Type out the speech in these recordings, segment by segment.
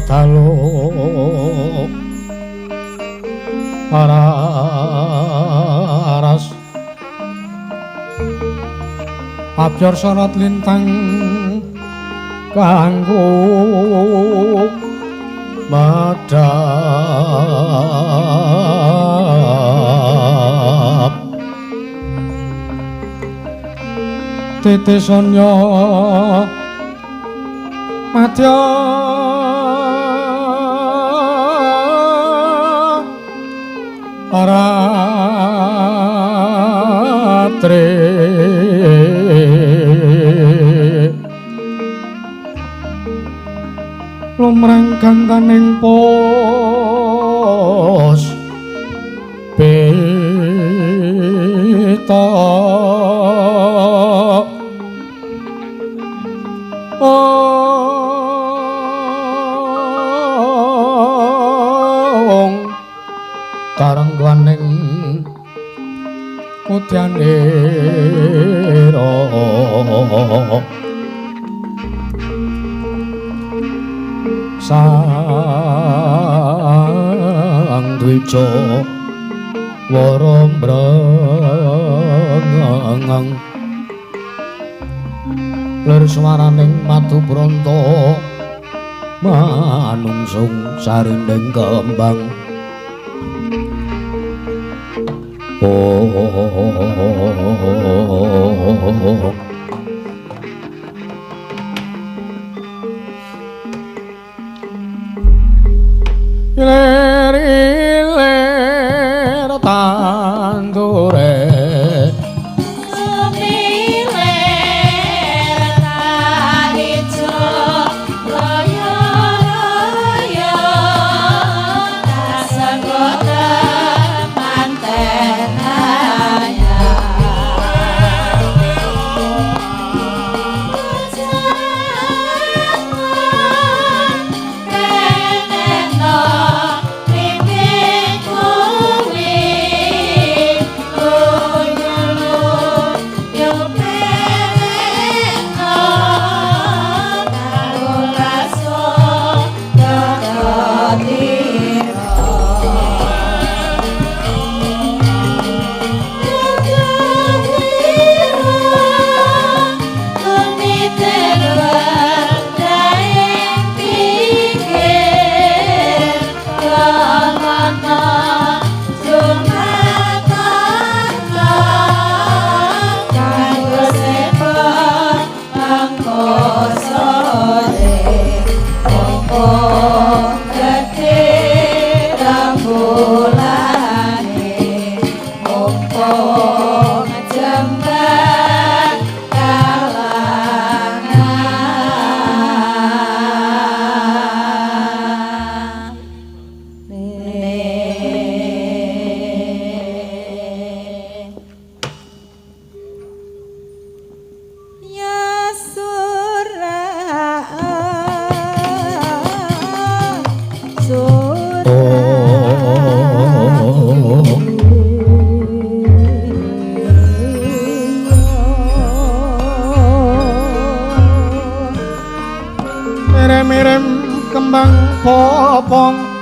dalu aras abjor sorot lintang kanggo madhap titesanya madya ratri lumrang gantaning pos peta tarengganing mudyanira sang dwija warombrang lir swaraning madu branta manungsung sarinding kembang ilir tandure kembang popong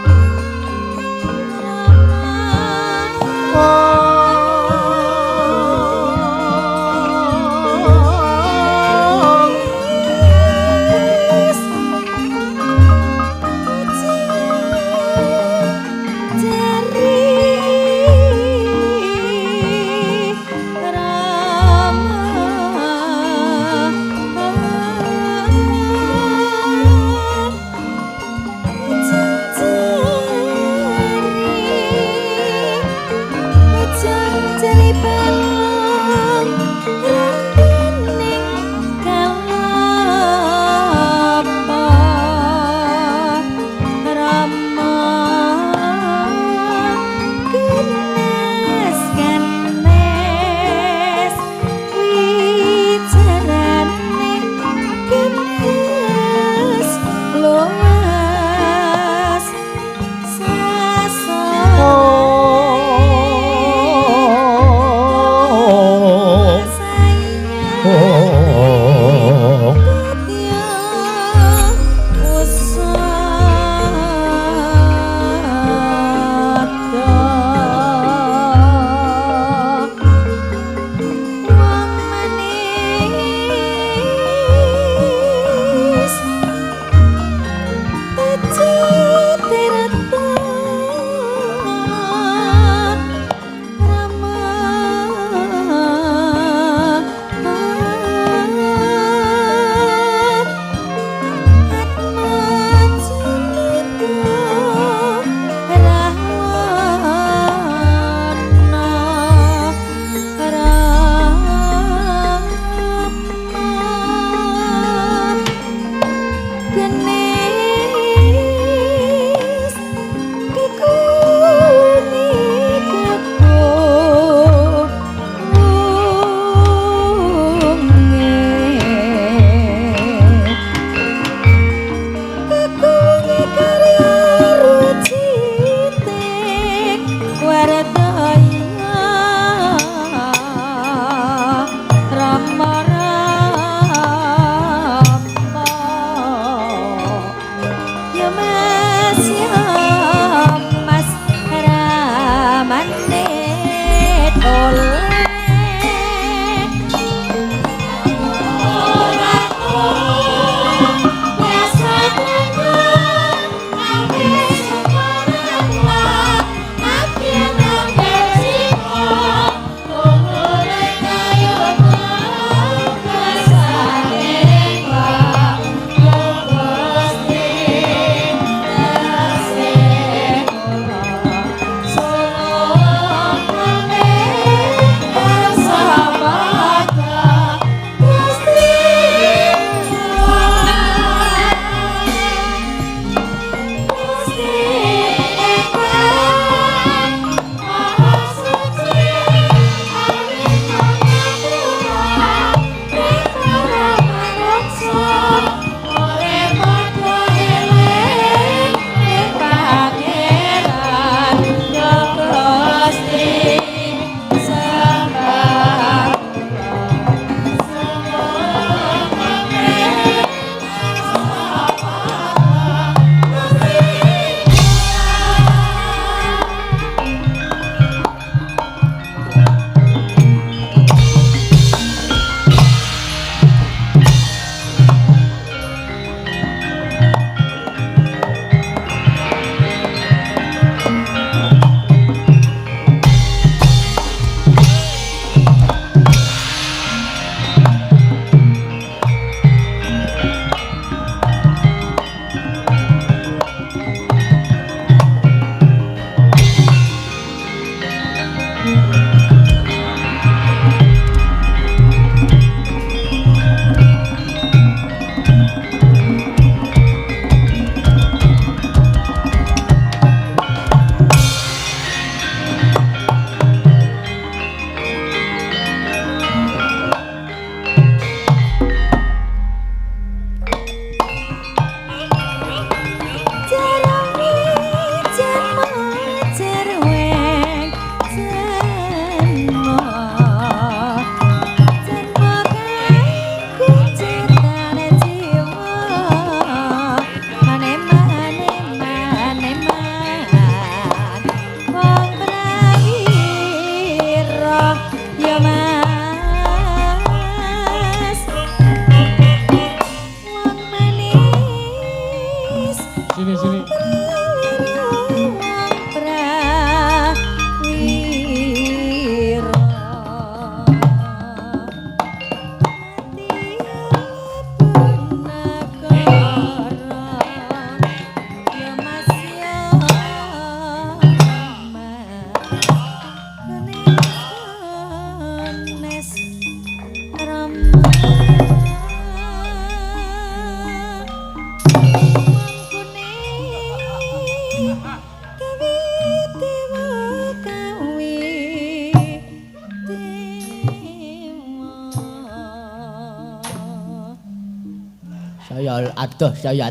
aduh saya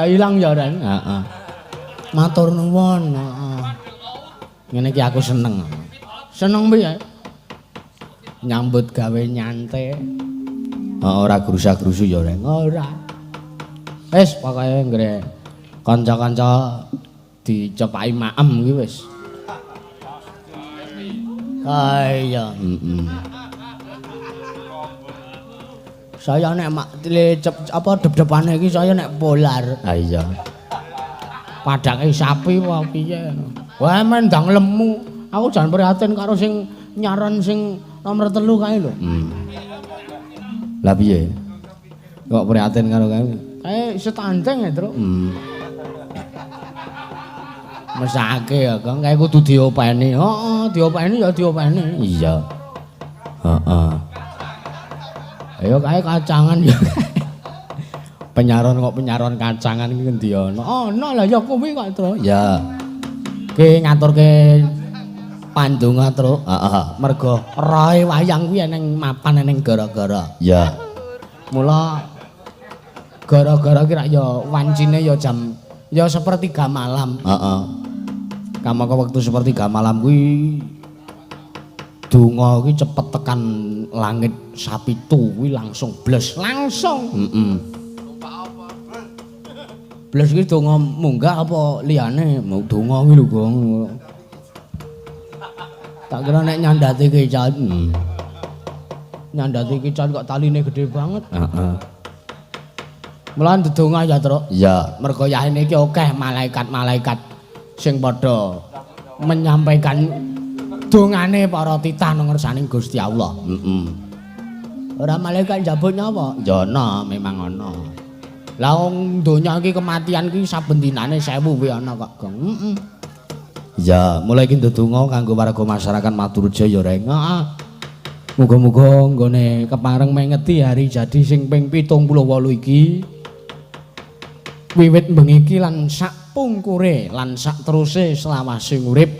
hilang ya Reng. Heeh. Matur nuwun. Heeh. Ngene iki aku seneng. Seneng piye? Nyambut gawe nyantai. Ora grusak-grusu ya Reng. Ora. Wis pokoke nggre kanca-kanca dicepaki maem iki wis. Iya, Saya nek mak dep-depane iki saya nek polar. Ah iya. Padake sapi wae piye. Wah men ndang lemu. Aku jan prihatin karo sing nyaron sing nomor 3 kae lho. Lah piye? Kok prihatin karo kae? Kae setanteng ya, Truk. Mesake ya, Kang, kae kudu diopeni. Heeh, diopeni ya diopeni. Iya. Heeh. Ayo kae kacangan ya. Penyaron kok penyaron kacangan iki ngendi ana? Ana lah ya kuwi kok, Truk. Ya. Ki ngaturke pandonga, Truk. Heeh. Mergo roe wayang kuwi eneng mapan eneng gara-gara. Ya. Mula gara-gara ki rak ya wancine ya jam ya sepertiga malam. Heeh. Kamangka wektu sepertiga malam kuwi donga kuwi cepet tekan langit sapitu kuwi langsung bles langsung. Bles kuwi donga munggah apa liyane mau donga kuwi lho, Gong. Tak kira nek nyandati kican. Nyandati kican kok taline gede banget. Heeh. Mulan ndedonga ya, Truk. Iya. Mergo yahene iki akeh malaikat-malaikat sing padha menyampaikan dongane para titah nang ngersaning Gusti Allah. Ora malaikat njabut nyapa? Ya ana, memang ana. Lah wong donya iki kematian iki saben dinane 1000 kuwi ana kok, Gong. Ya, mulai iki ndedonga kanggo warga masyarakat Maturja ya, Reng. Heeh. Muga-muga nggone kepareng mengeti hari jadi sing ping 78 iki wiwit bengi iki lan sak pungkure lan sak teruse selawase urip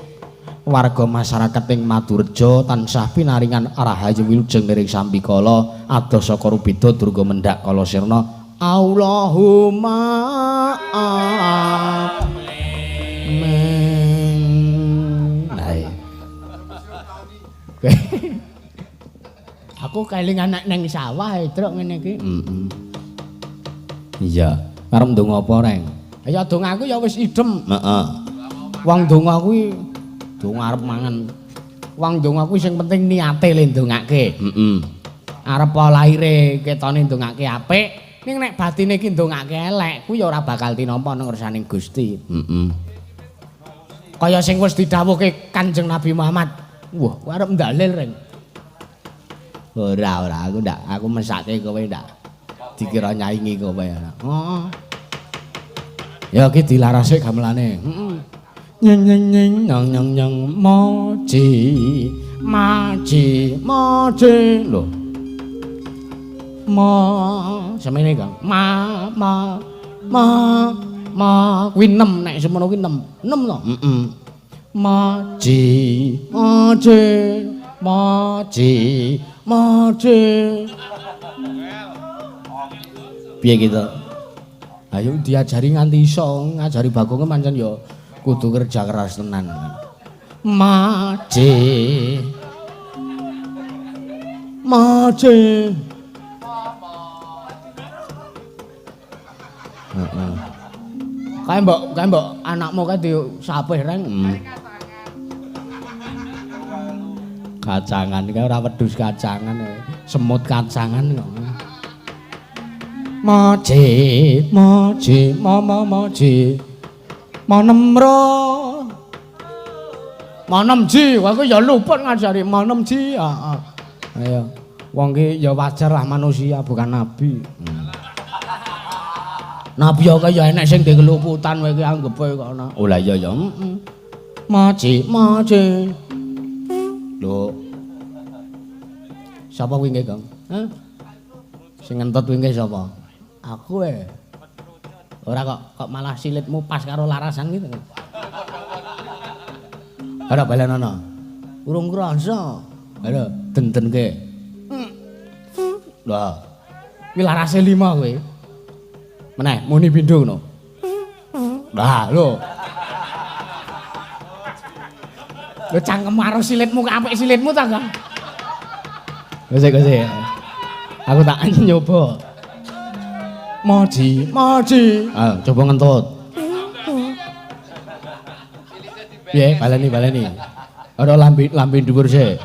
warga masyarakat ing Maturja tansah pinaringan rahayu wilujeng miring sambikala adoh saka rubeda durga mendhak kala sirna. Allahumma amin. Aku kelingan nek sawah Truk ngene iki. Iya. Arep ndonga apa, Reng? Ya dongaku ya wis idem. Heeh. Wong donga kuwi donga arep mangan. Wong donga kuwi sing penting niate le ndongake. Arep laire ketone ndongake apik, ning nek batine iki ndongake elek, kuwi ya ora bakal tinampa nang ngersaning Gusti. Kaya sing wis didhawuhke Kanjeng Nabi Muhammad. Wah, kowe arep ndalil, Reng. Ora, aku mesake kowe ndak. Dikira nyaingi kowe ora. Heeh. Ya iki dilarase gamelane. Nyeng nyeng nyeng nyang nyang nyang moji lho. Semene, Kang. Kuwi 6 nek semono kuwi 6. 6 to? Moji. Piye gitu? Ayo diajari nganti iso, ngajari Bagong pancen ya kudu kerja keras tenan. Maji. Heeh. Kae mbok anakmu kae disapih, Reng. Kacangan iki ora wedhus kacangan, semut kacangan kok. Moji. Monemro. Monemji, kowe ya luput ngajari monemji. Heeh. Ayo. Wong ki ya wajar lah manusia bukan nabi. Nabi ya kaya enek sing dikeluputan kowe ki anggepe kok ana. Oh lah iya ya. Moji. Lho. Sapa kuwi nggih, Kang? Hah? Sing ngentut kuwi nggih sapa? Aku ora kok malah silitmu pas karo larasan gitu. Ada balen ana. Urung krasa. Ada dendenke. Lah. Kuwi larase 5 kowe. Meneh muni pindho ngono. Lah lho. Lho cangkem karo silitmu apik silitmu ta, Kang? Gosek. Aku tak nyoba. Moji. Ah, coba ngentut. Piye, baleni. Ora lambe dhuwur sik.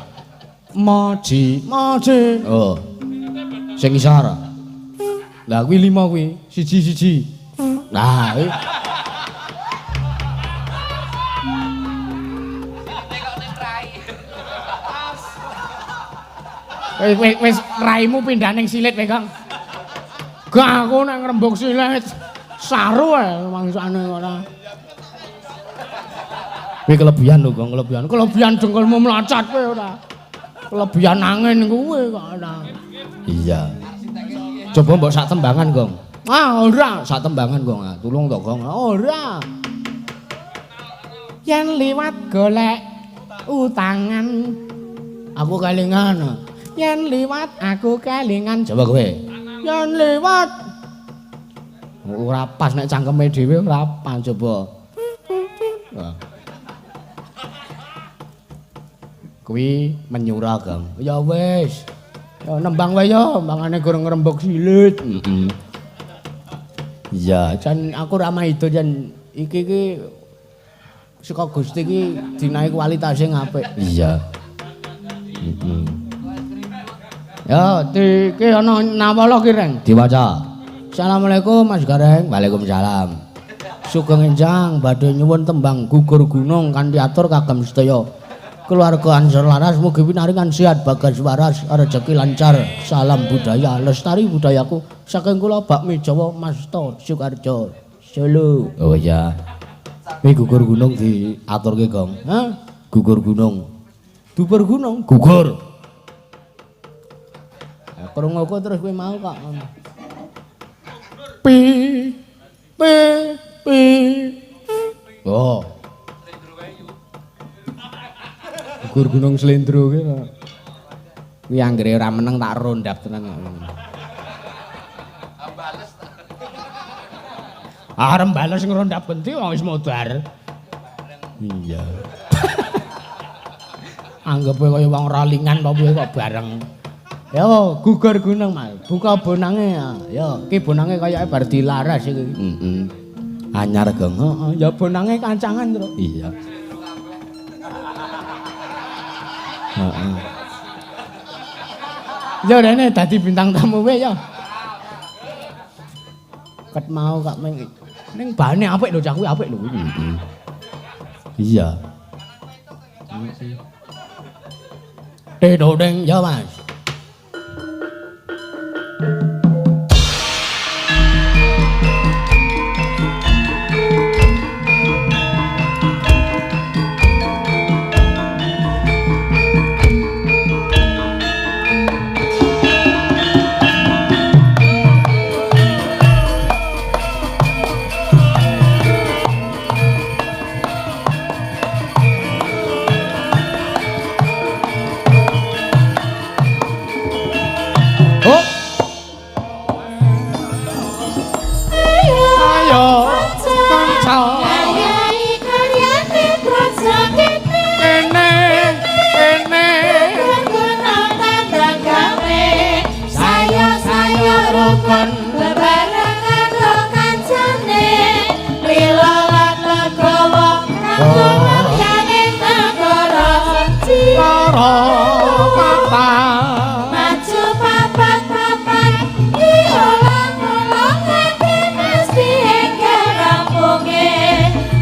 Moji. Oh. Sing isor. Lah kuwi 5 kuwi, siji. Nah, kuwi. Wis raimu pindah ning silit wae, Kang. Gak aku nek ngrembug silit. Saru ae mangsane ora. Kuwi kelebihan lho, Gong, kelebihan. Kelebihan dengkulmu mlacat kowe ora. Kelebihan angin kuwi kok ora. Iya. Coba mbok sak tembangan, Gong. Ah, ora, sak tembangan, Gong. Tulung to, Gong. Ora. Yen liwat golek utangan aku kelingan. Yen liwat aku kelingan. Coba kowe. Yen liwat ora pas nek cangkeme dhewe ora pas coba. Kuwi menyura, Gang. Ya wis. Ya nembang wae ya, mbangane goreng ngrembug silit. Heeh. Iya, jan aku ra maido jan iki saka Gusti iki dinae kualitase apik. Iya. Heeh. Ya, iki ana nawala ki, Reng, diwaca. Assalamualaikum Mas Gareng. Waalaikumsalam. Sugeng enjang badhe nyuwun tembang gugur gunung kanthi atur kagem sedaya keluarga Ansor Laras mugi pinaringan sehat bagas waras rejeki lancar. Salam budaya lestari budayaku saking kula Bakmi Jawa Masta Sukarjo Solo. Oh ya. Kuwi gugur gunung diaturke, Gong. Hah? Gugur gunung. Duper gunung, gugur. Ya krungu terus kowe mau kok. Pi. Oh. Gugur gunung Slendro ki. Kuwi anggere ora meneng tak rondap tenan. Arep bales ngrondap genti wong wis modar. Iya. Anggepe kaya wong ralingan apa piye kok bareng. Yo, gugur gunung, Mas. Buka bonange ya. Yo, iki bonange kayake bar dilaras iki. Heeh. Anyar, Gong. Heeh, ya bonange kancangan, Tru. Iya. Heeh. Yo rene dadi bintang tamu kowe yo. Ket mau kak meng ning bane apik lho cah kuwi apik lho kuwi. Heeh. Iya. Heeh. Dedodeng ya, Mas.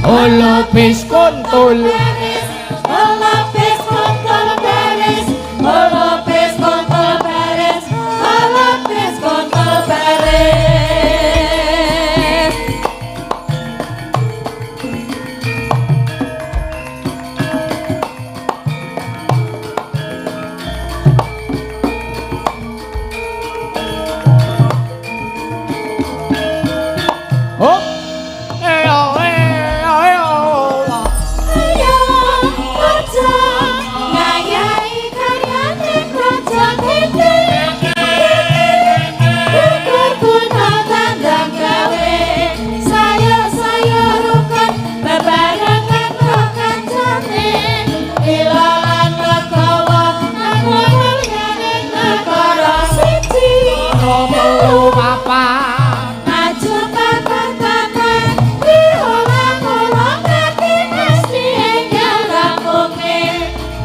Olopis kontul Olopis kontul beres Olopis kontul beres Olopis kontul beres Oh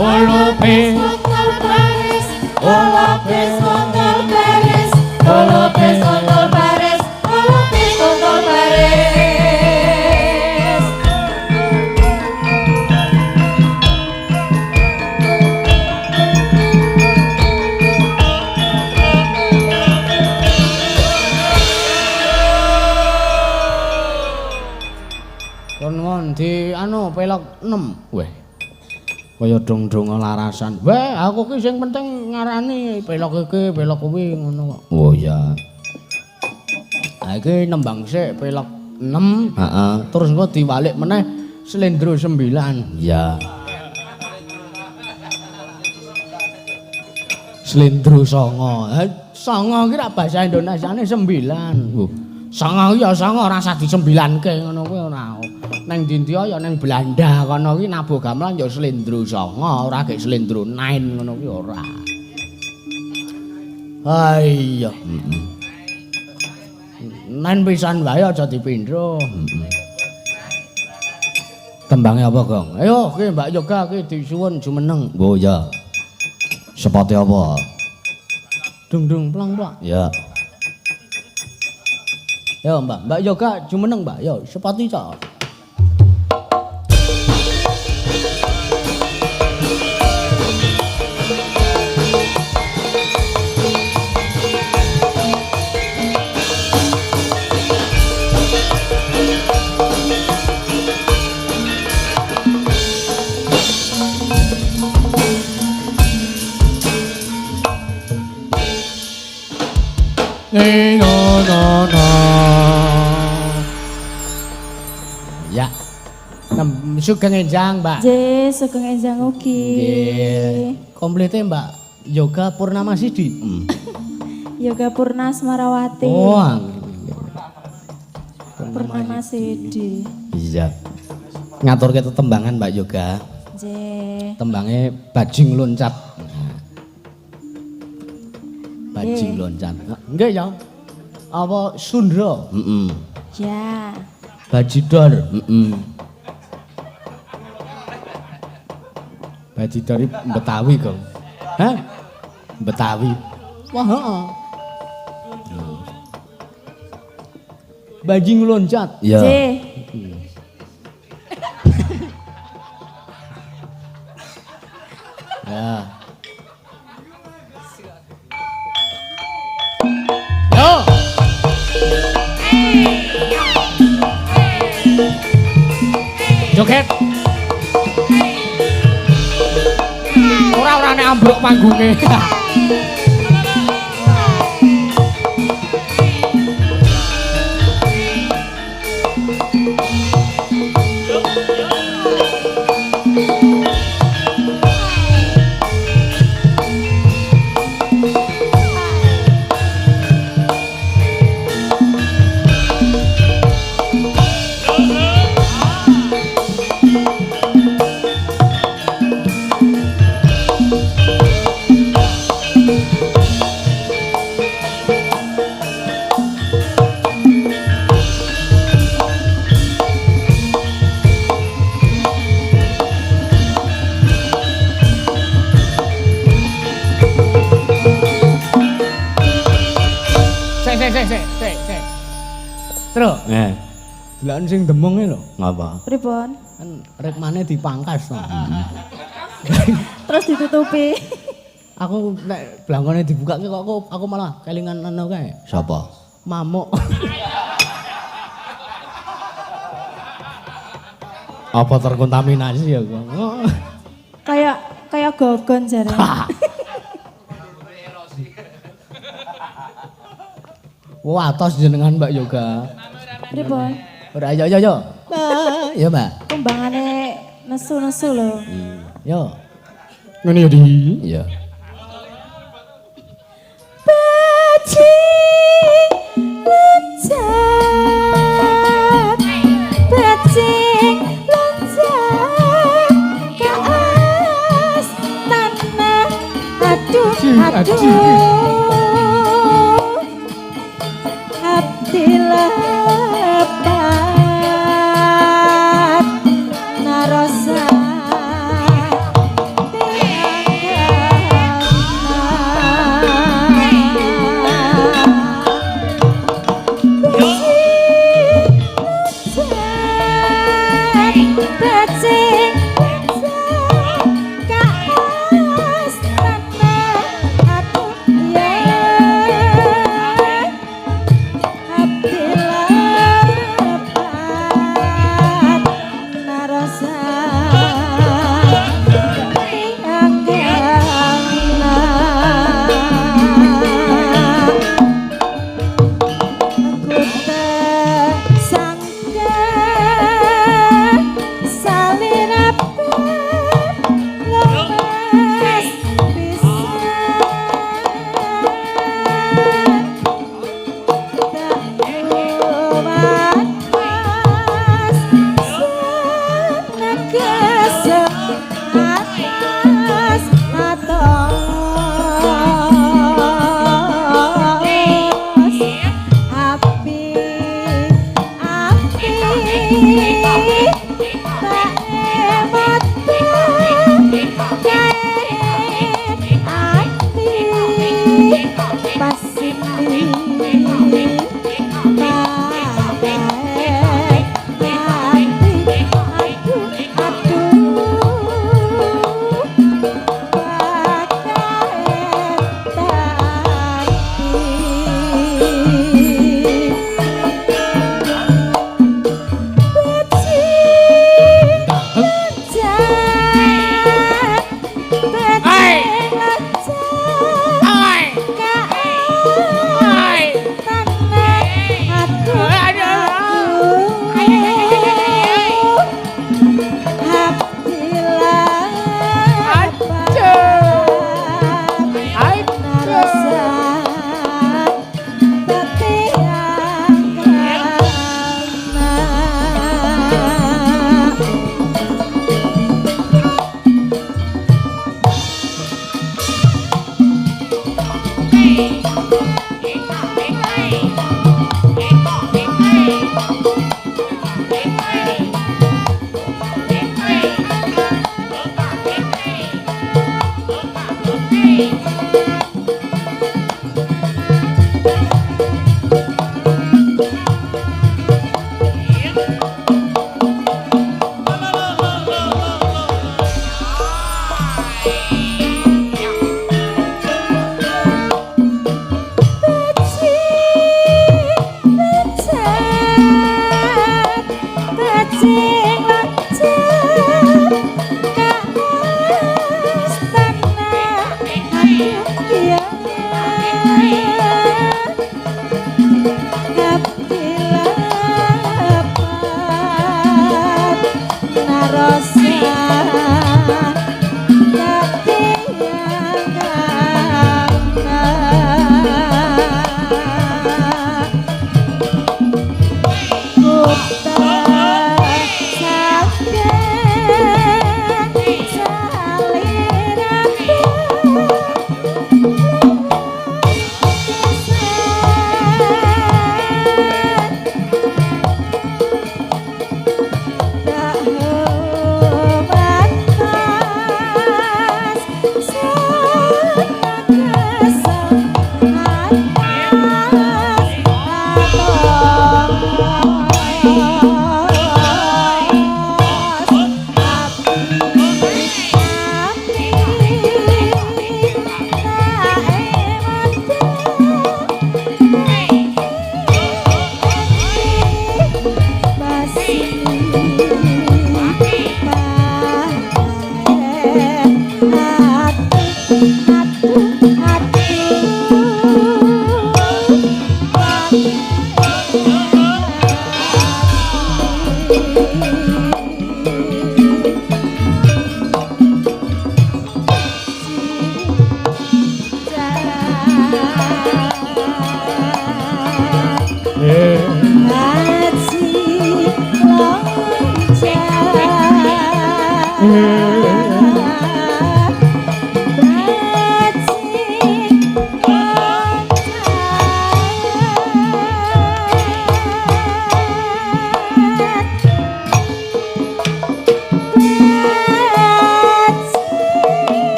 Olopes kontol baris, olopes kontol baris, olopes kontol baris, olopes kontol baris. Kon di anu pelok 6. Weh. Kaya dong-dong larasan. Weh, aku ki sing penting ngarani pelok iki, pelok kuwi ngono kok. Oh iya. Ha iki nembang sik pelok 6, heeh. Terus engko diwalik meneh slendro 9. Iya. Slendro 9. 9 ki ra basa Indonesiane 9. Sanga ya sanga ora usah disembilanke ngono kuwi ora. Nang ndi ya nang Belanda kono kuwi nabuh gamelan ya slendro sanga, ora gek slendro 9 ngono kuwi ora. Ha iya, heeh. 9 pisan wae aja dipindho. Tembange apa, Gong? Ayo ki Mbak Yoga ki disuwun jumeneng. Oh ya. Sepote apa? Dung-dung plang-plang. Ya. Yo Mbak Yoga jumeneng Mbak, yo sepati cok. No. Ya. Sugeng enjang, Mbak. Nggih, sugeng enjang ugi. Nggih. Komplite Mbak Yoga Purnama Sidi. Yoga Purna Smarawati. Oh. Purnama Sidi. Iya. Ngaturke tetembangan Mbak Yoga. Nggih. Tembange bajing loncat. Bajing loncat. Nggih ya. Apa Sundra? Heeh. Ya. Bajidor. Heeh. Bajidor Betawi, Gong. Hah? Betawi. Wah, heeh. Bajing loncat. Ya. Ya. Yo. Joget. Ora nek ambruk panggunge. Sik. Terus. Deloken sing demenge lho. Ngapa? Pripun? Kan rekmane dipangkas to. Terus ditutupi. Aku nek blangkone dibukake kok aku malah kelingan anu kae. Sapa? Mamuk. Apa terkontaminasi ya gua? Kayak gogon jare. Wah, atos jenengan Mbak Yoga. Pripun? Ora yo. Mbak, ya Mbak. Kumbangane nesu-nesu lho. Yo. Ngene ya Di. Iya. Bajing loncat kaas tanah. Aduh. Hati lepat narosa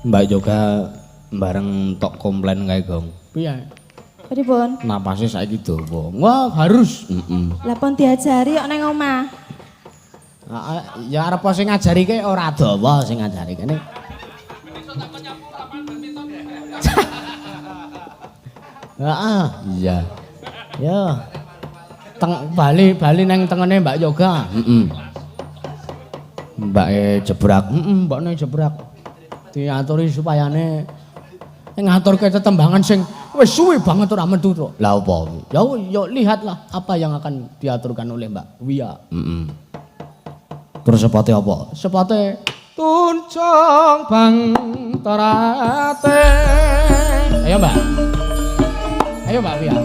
Mbak Yoga bareng tok komplain kae Gong. Piye? Pripun? Napase saiki dawa. Wah, harus. Lah pon diajari kok nang omah. Ya arep sing ngajari ke ora dawa sing ngajari kene. Heeh, iya. Ya. Bali nang tengene Mbak Yoga. Mbake jebrak. Mbakne jebrak. Diaturi supayane ngaturke tetembangan sing wis suwe banget ora metu to. Lah apa? Ya lihatlah apa yang akan diaturkan oleh Mbak Wia. Terus sepote apa? Sepote tuncung bang tarate. Ayo Mbak. Ayo Mbak Wia.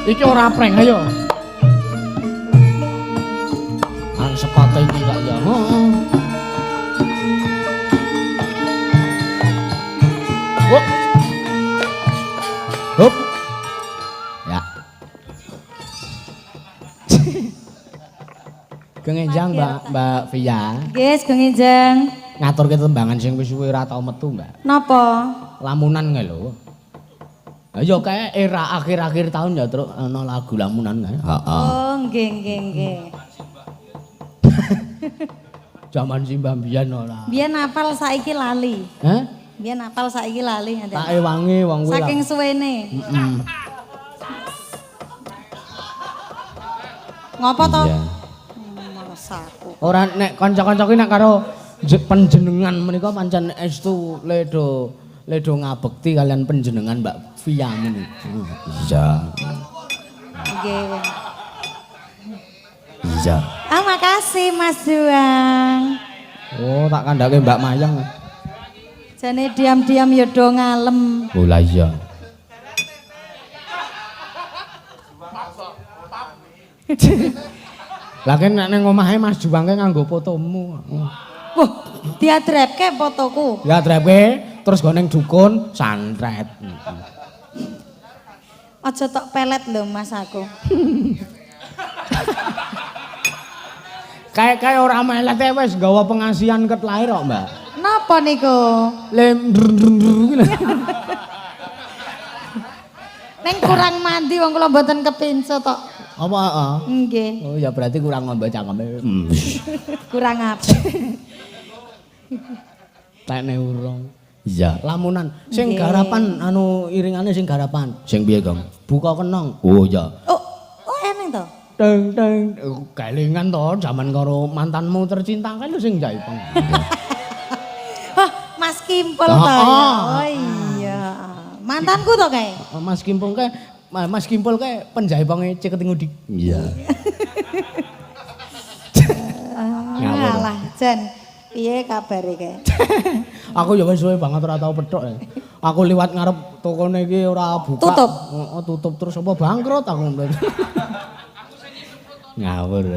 Iki ora prank, ayo. Ang sepote iki kok ya. Hup. Hup. Ya. Gengenjang Mbak Via. Nggih, gengenjang. Ngaturke tembangan sing wis suwe ora tau metu, Mbak. Napa? Lamunan kae lho. Ya kayak era akhir-akhir tahun ya terus ana lagu lamunan kae. Heeh. Oh, nggih. Zaman Simbah mbiyen ora. Biyen apal saiki lali. Hah? Biyen apal saiki lali ngene. Tak ewangi wong kuwi. Saking suwene. Ngopo to? Iya. Masaku. Ora nek kanca-kanca ki nek karo panjenengan menika pancen estu ledo ngabekti kalian panjenengan Mbak Via menika. Iya. Nggih. Iya. Ah, makasih Mas Juang. Oh, tak kandhake Mbak Mayang. Jane diam-diam ya do ngalem. Oh lah iya. Lah kan nek ning omahe Mas Juang ke nganggo fotomu. Wah, diadrepke fotoku. Ya drepe terus go ning dukun santret. Aja tok pelet lho Mas aku. Kayak ora melet wis nggawa pengasihan ket lahir kok, Mbak. Napa niku? Lem kuwi lho. Neng kurang mandi wong kula mboten kepincut tok. Apa heeh? Nggih. Oh ya berarti kurang ngombe cangkeme. Kurang apa? Tekne urung. Iya, lamunan. Sing Nggih. garapan anu iringane sing garapan. Sing piye, Gong? Buka kenong. Oh iya. Oh eneng to? Deng deng kelingan to zaman karo mantanmu tercinta kan lho sing jaipeng. Hah, Mas Kimpul to. Oh iya. Mantanku to kae. Mas Kimpul kae penjaipenge Ceket Ngudik. Iya. Alah, Jan. Piye kabare kae? Aku ya wis suwe banget ora tau pethok. Aku liwat ngarep tokone iki ora buka. Tutup. Heeh, tutup terus apa bangkrut aku. Ngawur.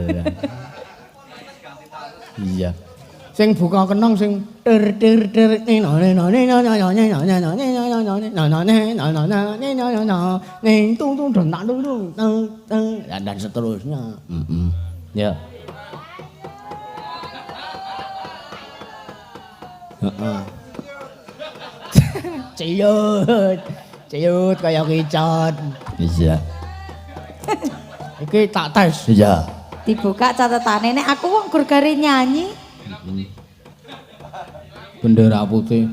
Iya. Sing buka kenong sing der dan seterusnya. Ya. Heeh. Ciut. Ciut kaya kicot. Iya. Iki tak tes. Iya. Dibuka catetane nek aku wong gur gare nyanyi. Bendera putih.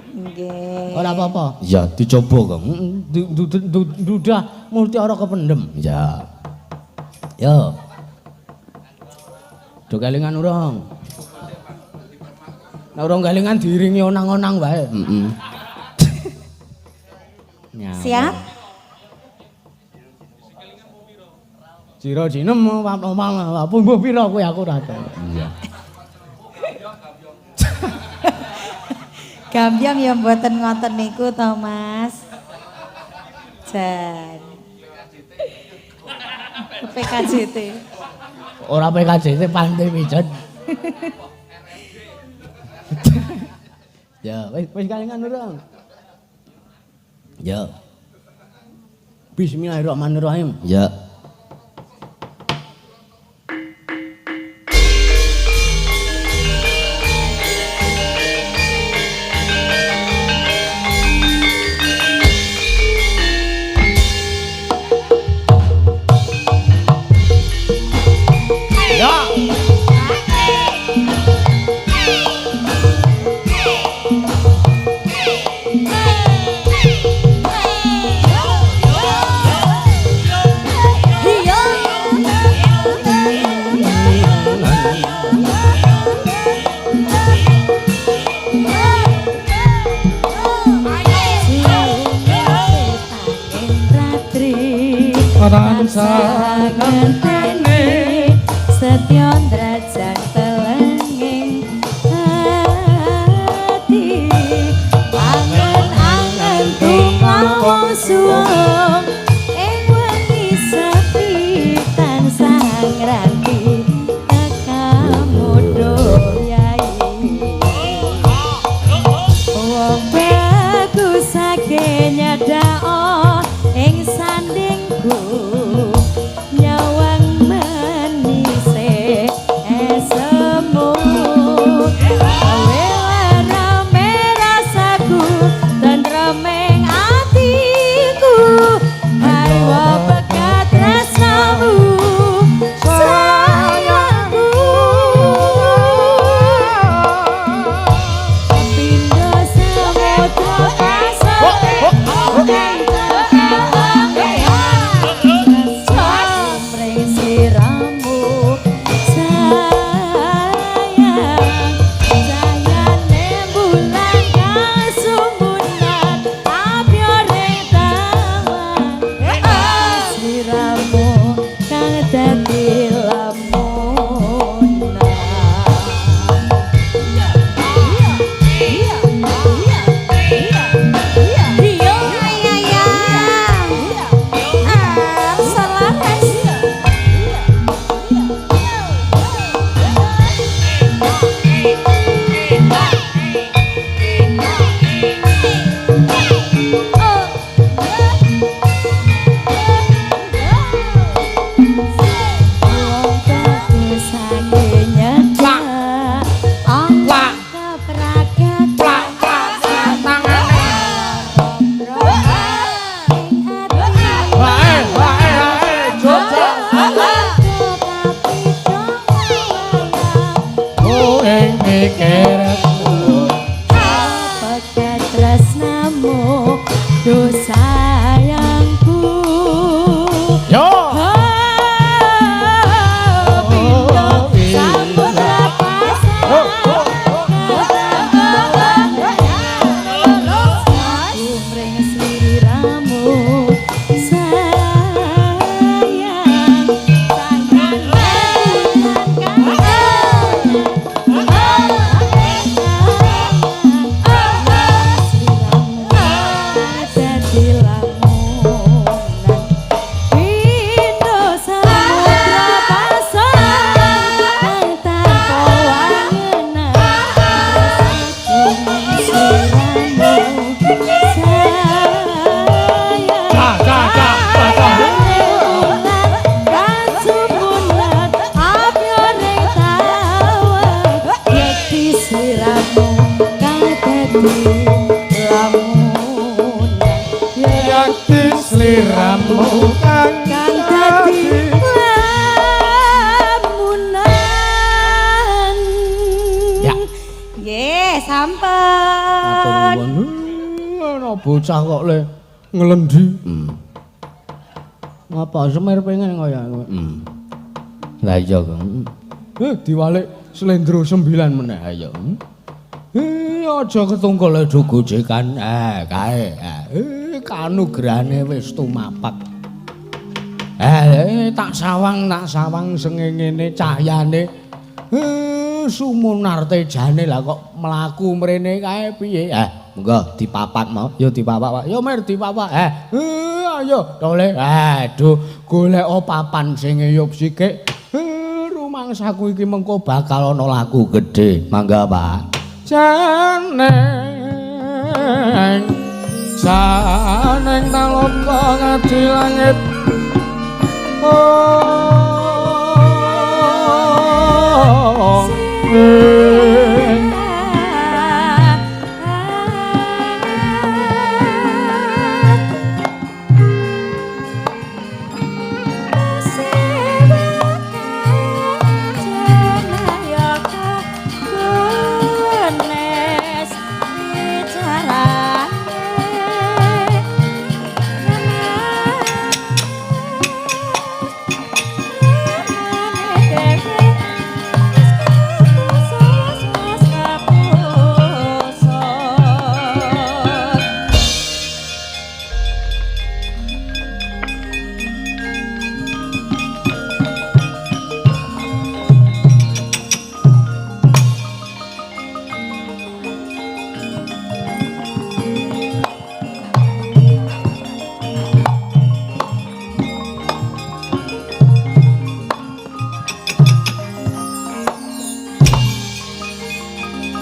Nggih. Ora apa-apa. Iya, dicoba, Kang. Dudah Mutiara kependem. Iya. Yo. Do kelingan urung. Nek urung kelingan diiringi onang-onang wae. Heeh. Siap? Jiro jinem apa mbuh pira kowe aku ora tahu. Iya. Gambyong ya mboten ngoten niku to, Mas. Jan. PKJT. Ora PKJT Pantai Pijet. Ya, wis kalingan urung. Ya. Bismillahirrahmanirrahim. Ya. Sangentene setya ndrajang telenging ati angen-angen tumawa suwung ing wengi sepi tansah ngranti kakamudho yai wong bagus sake nyadao ing sandingku sliramu kang dadi lamun ana bocah kok le ngelendi. Ngapa semir pengen kaya kowe? Lah iya kok. Diwalik slendro 9 meneh ayo. Aja ketungkul edo gojekan. Kae. Kanugrahane wis tumapak. Tak sawang sengengene cahyane. Sumunar tejane lah kok mlaku mrene kae piye? Monggo dipapak mau. Yo dipapak, Pak. Yo mir dipapak. Ayo tole. Aduh, golek papan sing ngeyup sikik. Rumangsaku iki mengko bakal ana laku gedhe. Mangga, Pak. Saneng talaka ngadi langit.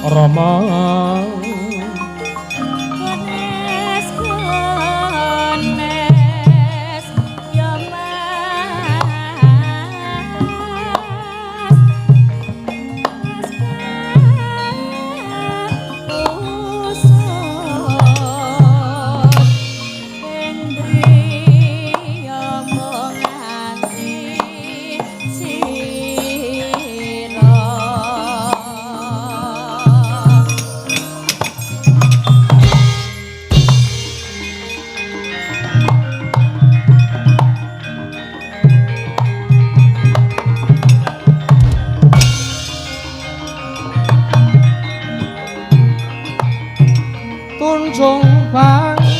Rama tunjung pangkrate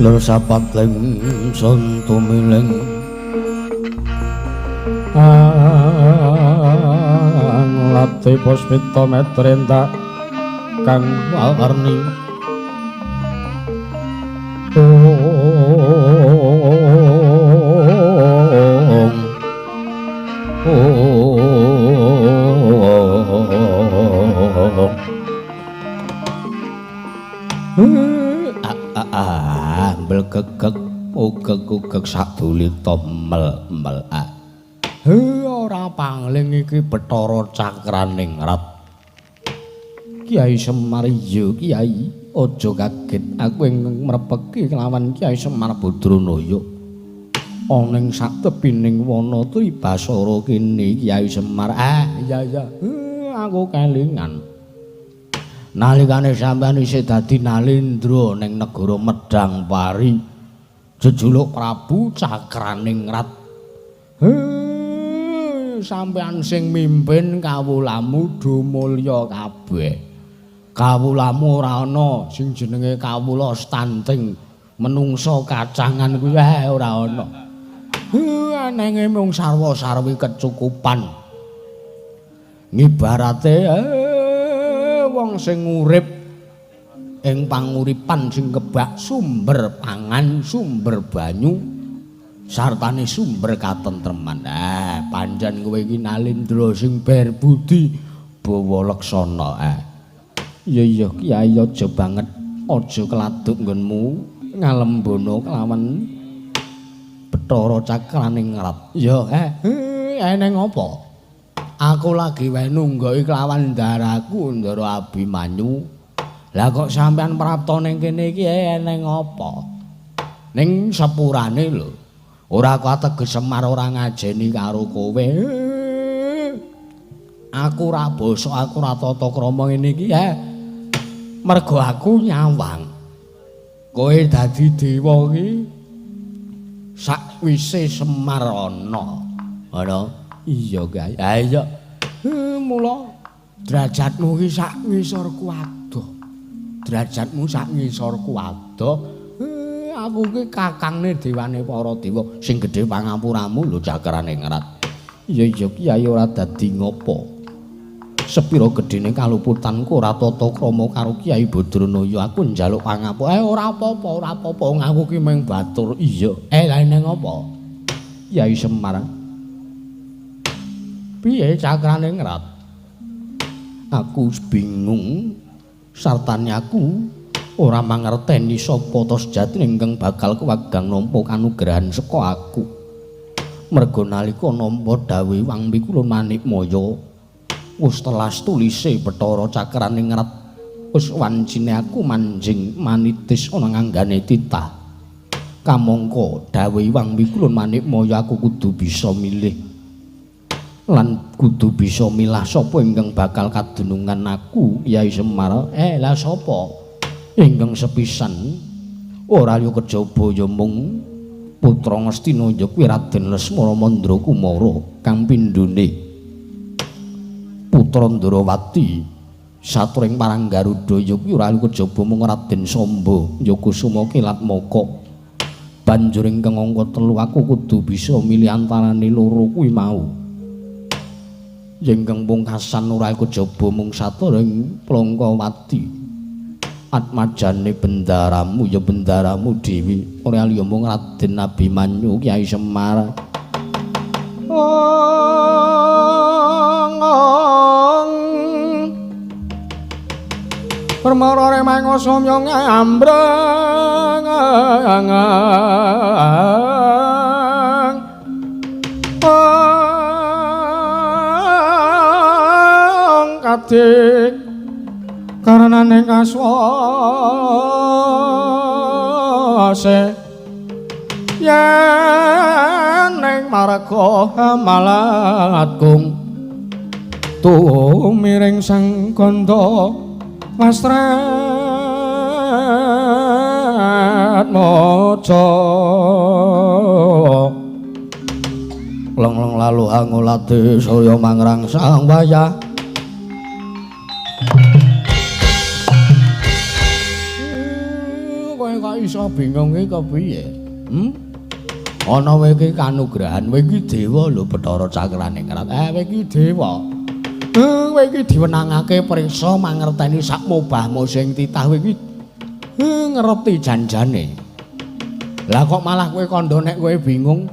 lur sapatling sun tumiling lati puspita metrenta kang warni gegeg ugeg sadulita mel ora pangling iki Bathara Cakraning Rat Kiai Semar iya Kiai, aja kaget aku ing mrepeki kelawan Kiai Semar Badranaya. Ana ing satepining wana Tribasara kene Kiai Semar. Iya. Aku kelingan. Nalikane sampeyan isih dadi Nalendra ning negara Medang Pari, jejuluk Prabu Cakraningrat. Sampeyan sing mimpin kawulamu dumulya kabeh. Kawulamu ora ana sing jenenge kawula stunting menungso kacangan kuwi ora ana. Nenge mung sarwa-sarwi kecukupan. Ngibarate wong sing urip ing panguripan sing kebak sumber pangan, sumber banyu, sartane sumber katentreman. Pancen kowe iki Nalendra sing berbudi bawa leksana. Iya Kiai aja banget, aja keladuk nggonmu ngalembono kelawan Bathara Cakraningrat. Ya, eneng apa? Aku lagi wae nunggoki kelawan ndaraku Ndara Abimanyu. Lah kok sampean prapta ning kene iki eneng apa? Ning sepurane lho. Ora kok ateges Semar ora ngajeni karo kowe. Aku ora basa, aku ora tata krama ngene iki mergo aku nyawang. Kowe dadi dewa iki sakwise Semar ana. Ana? Iya, Guys. Iya. Mula derajatmu iki sak ngisorku adoh. Derajatmu sak ngisorku adoh. Aku iki kakangne dewane para dewa sing gedhe pangapuramu lho Cakraningrat. Iya Kiai ora dadi ngopo. Sepira gedene kaluputanku ora tata krama karo Kiai Badranaya. Aku njaluk pangapura. Ora apa-apa. Aku ki mung batur. Iya. Lah ning apa? Kiai Semar. Piye Cakraningrat? Aku bingung. Sartane aku ora mangerteni sapa ta sejatine ingkang bakal kewagang nampa kanugrahan saka aku. Merga nalika nampa dawuh Wangwi Kulon Manikmaya wis telas tulise Bathara Cakraningrat wis wancine aku manjing manitis ana nganggane titah. Kamangka dawuh Wangwi Kulon Manikmaya aku kudu bisa milih lan kudu bisa milah sapa ingkang bakal kadunungan aku Kyai Semar. Lah sapa ingkang sepisan ora liya kejaba ya mung putra Ngastina ya kuwi Raden Lesmana Mandra Kumara kang pindhone putra Ndrawati saturing parang Garuda ya kuwi ora liya kejaba mung Raden Samba ya Kusuma Kilatmaka. Banjur ingkang angka 3 aku kudu bisa milih antarane loro kuwi mau. Ingkang pungkasan ora kejaba mung saturing Plangkawati. Atmajane bendaramu ya bendaramu Dewi ora liya mung Raden Abimanyu Kyai Semar. Permara remang somyong ambrang katik karenane kaswase yen ning marga malatkung tumiring sang kandha wastrat maca long lalu hangulate saya mangrang sang wayah. Kowe kok iso bingung iki kepiye? Ana kowe iki kanugrahan, kowe iki dewa lho Bathara Cakraningrat. Kowe iki dewa. Kowe iki diwenangake priksa mangerteni sak mobahmu sing titah kowe iki ngerti janjane. Lah kok malah kowe kandha nek kowe bingung.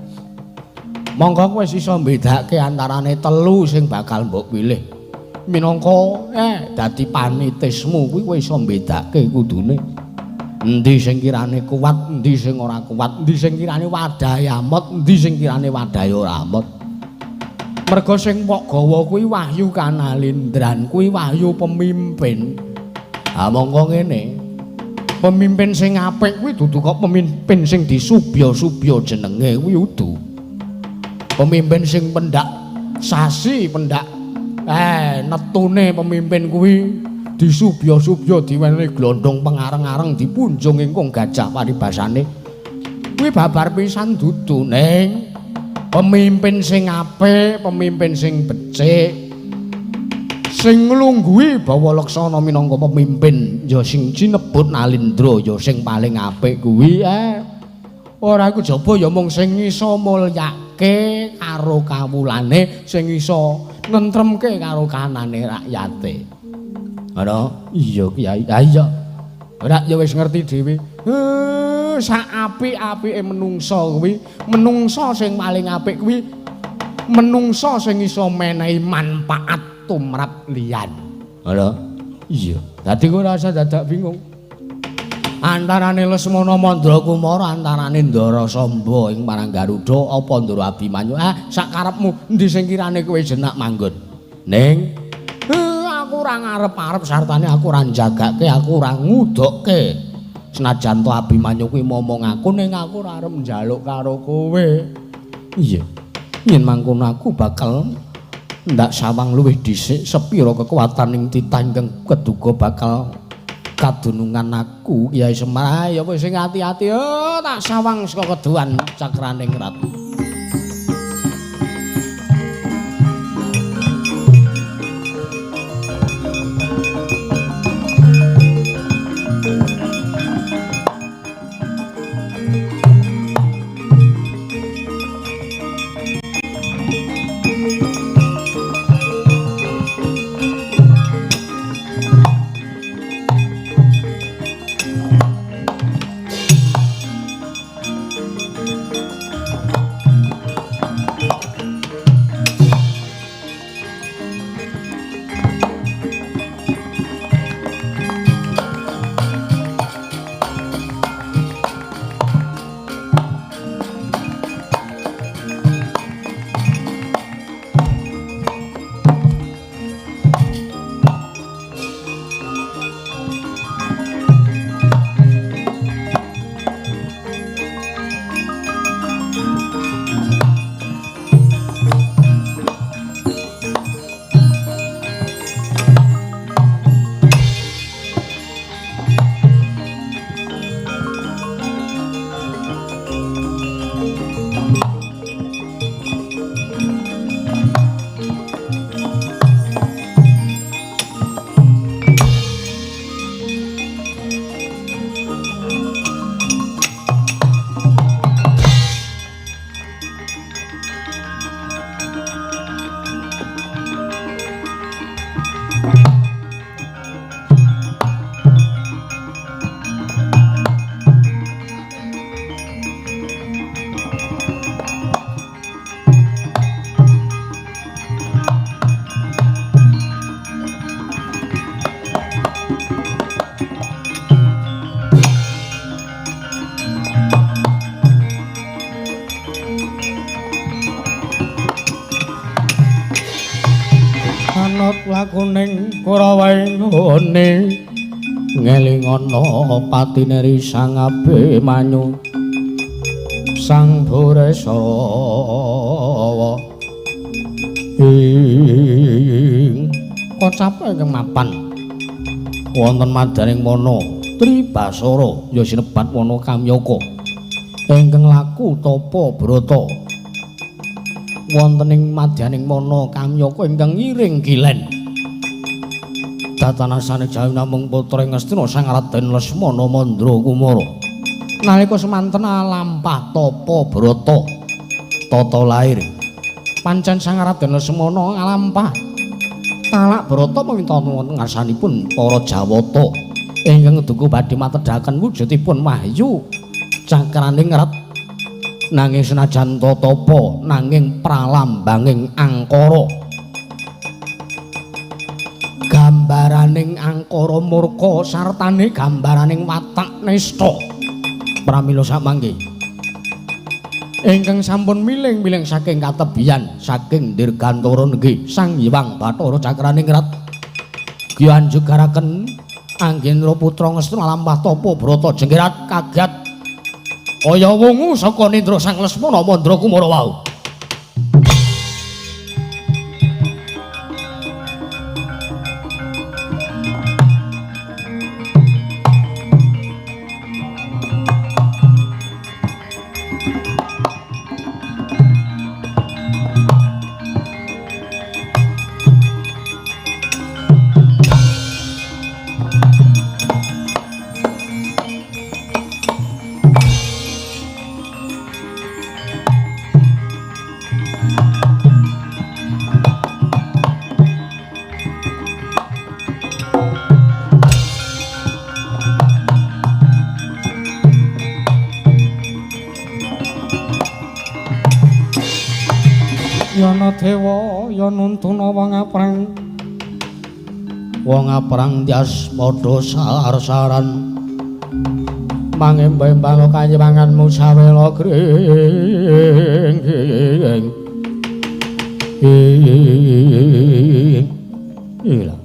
Monggo kowe iso mbedakake antarane telu sing bakal mbok pilih. Minangka dadi panitismu kuwi kowe iso mbedakake kudune. Endi sing kirane kuat, endi sing ora kuat, endi sing kirane wadahi amot, endi sing kirane wadahi ora amot. Merga sing pok gawa kuwi wahyu kanalindran, kuwi wahyu pemimpin. Ha mongko ngene. Pemimpin sing apik kuwi dudu kok pemimpin sing disubya-subya jenenge kuwi udu. Pemimpin sing pendak sasi, pendak netune pemimpin kuwi disubya-subya diwenehi glondhong pengareng-areng dipunjung ingkung gajah paribasane. Kuwi babar pisan dudu ning pemimpin sing apik, pemimpin sing becik, sing nglungguhi bawa laksana minangka pemimpin, ya sing cinebut Nalindra ya sing paling apik kuwi ora kejaba ya mung sing iso mulyake karo kawulane, sing iso nentremke karo kanane rakyate. Ana iya Kyai. Ha iya. Ora ya wis ngerti dhewe. Sak apik-apike menungso kuwi, menungso sing paling apik kuwi menungso sing iso menehi manfaat tumrap liyan. Lho, iya. Dadi kowe ora usah dadak bingung. Antarane Lesmana Mandrakumara, antarane Ndara Samba ing marang Garuda apa Ndara Abimanyu. Sak karepmu endi sing kirane kowe jenak manggon. Ning aku ora ngarep-arep sartane aku ora njagake, aku ora ngudokke. Senajan to Abimanyu kuwi momong aku ning aku ora arep njaluk karo kowe. Iya. Yen mangkono aku bakal ndak sawang luwih dhisik sepira kekuatan ing titah ingkang keduga bakal kadunungan aku Kyai Semar. Ya wis sing ati-ati tak sawang saka keduan cakraning ratu. Lakuning Kurawaing ngene ngelingana patineri Sang Abimanyu Sang Buresawa ing kocap ingkang mapan wonten madaning wana Tribasara ya sinebat wana Kamyaka ingkang laku tapa brata wonten ing madyaning mana Kamyaka ingkang ngiring kilen datanasane jawi namung putra ing Astina Sang Raden Lesmana Mandrakumara nalika semanten lampah tapa brata tata lair pancen Sang Raden Lesmana ngalampah talak brata meminta wonten ngarsanipun para Jawata ingkang duku badhe matedhaken wujudipun wahyu cakraning rat nanging senajan tapa nanging pralambanging angkara gambaraning angkara murka sartane gambaraning watak nista pramila samangke ingkang sampun miling-miling saking katebian saking dirgantara nggih Sang Hyang Bathara Cakraning Rat gianjugaraken Anggendra putra Ngastra lampah tapa Brata Jengkirat kagat kaya wungu saka Nindra Sang Lesmana Mandra Kumara wau. Yana dewa ya nuntuna wong aprang tias padha sar-saran mangembang kanyewanganmu sawela gring ila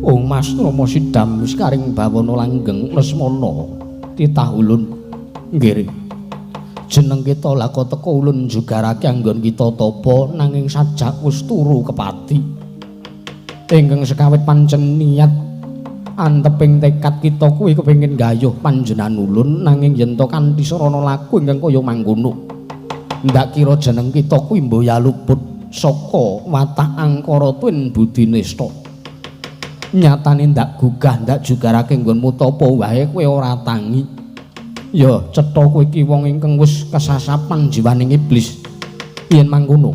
wong Mas Rama Sidam karing bawana langgeng Lesmana titah ulun nggih jeneng kita lako teko ulun jugarake anggon kita tapa nanging sajak wis turu kepati ingkang sekawit pancen niat anteping tekad kita kuwi kepengin gayuh panjenengan ulun nanging yen to kanthi sarana laku ingkang kaya mangkono ndak kira jeneng kita kuwi mboya luput saka watak angkara tuwin budinesta nyatane ndak gugah ndak jugarake nggonmu tapa wae kowe ora tangi. Ya, cetha kowe iki wong ingkang wis kesasapan jiwaning iblis. Yen mangkono,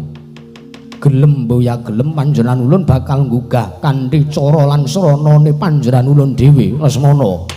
gelem mboya gelem panjenengan ulun bakal nggugah kanthi cara lan sranane panjenengan ulun dhewe Lesmana.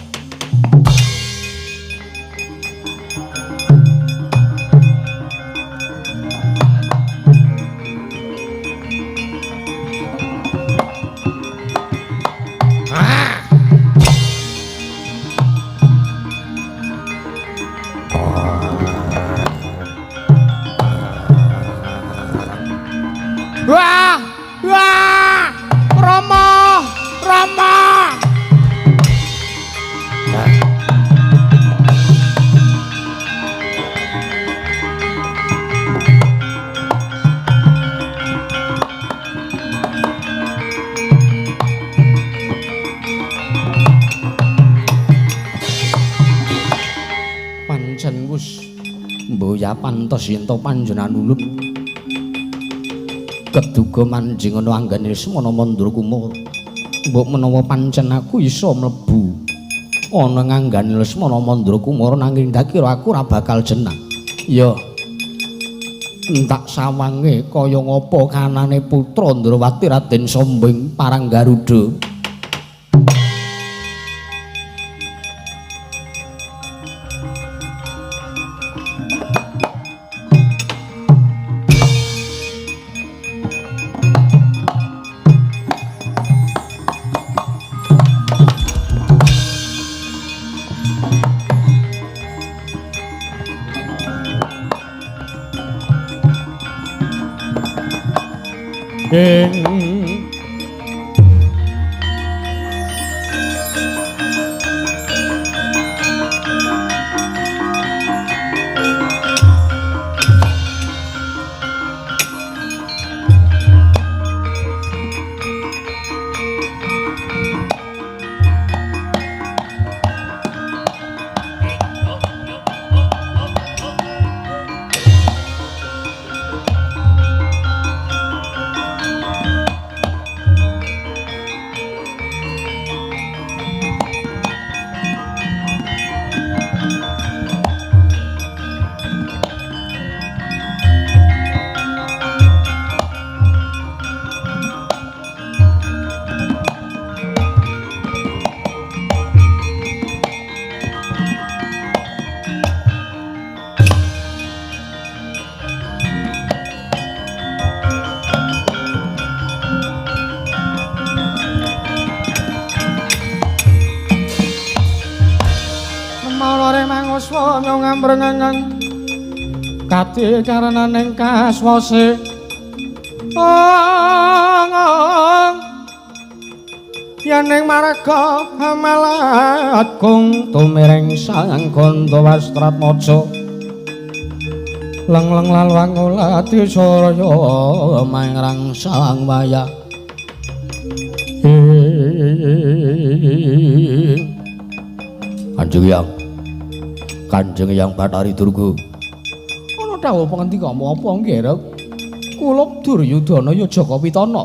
Pantes yen to panjenengan ulun keduga manjing ana anggane Lesmana Mandra Kumara mbok menawa pancen aku iso mlebu ana nganggane Lesmana Mandra Kumara nanging ndak kira aku ora bakal jenang ya entak sawange kaya ngapa kanane putra Ndrawati Raden Sombing Parang Garuda. kati karenaning kaswase yaning marga amalat kung tumiring sang Gandawastratmaja leng-leng lalwang ulati saraya mangrang sang wayah Kanjeng Hyang Bathari Durga ana dawuh pangandikamu apa nggih kula Duryudana ya Jaka Pitana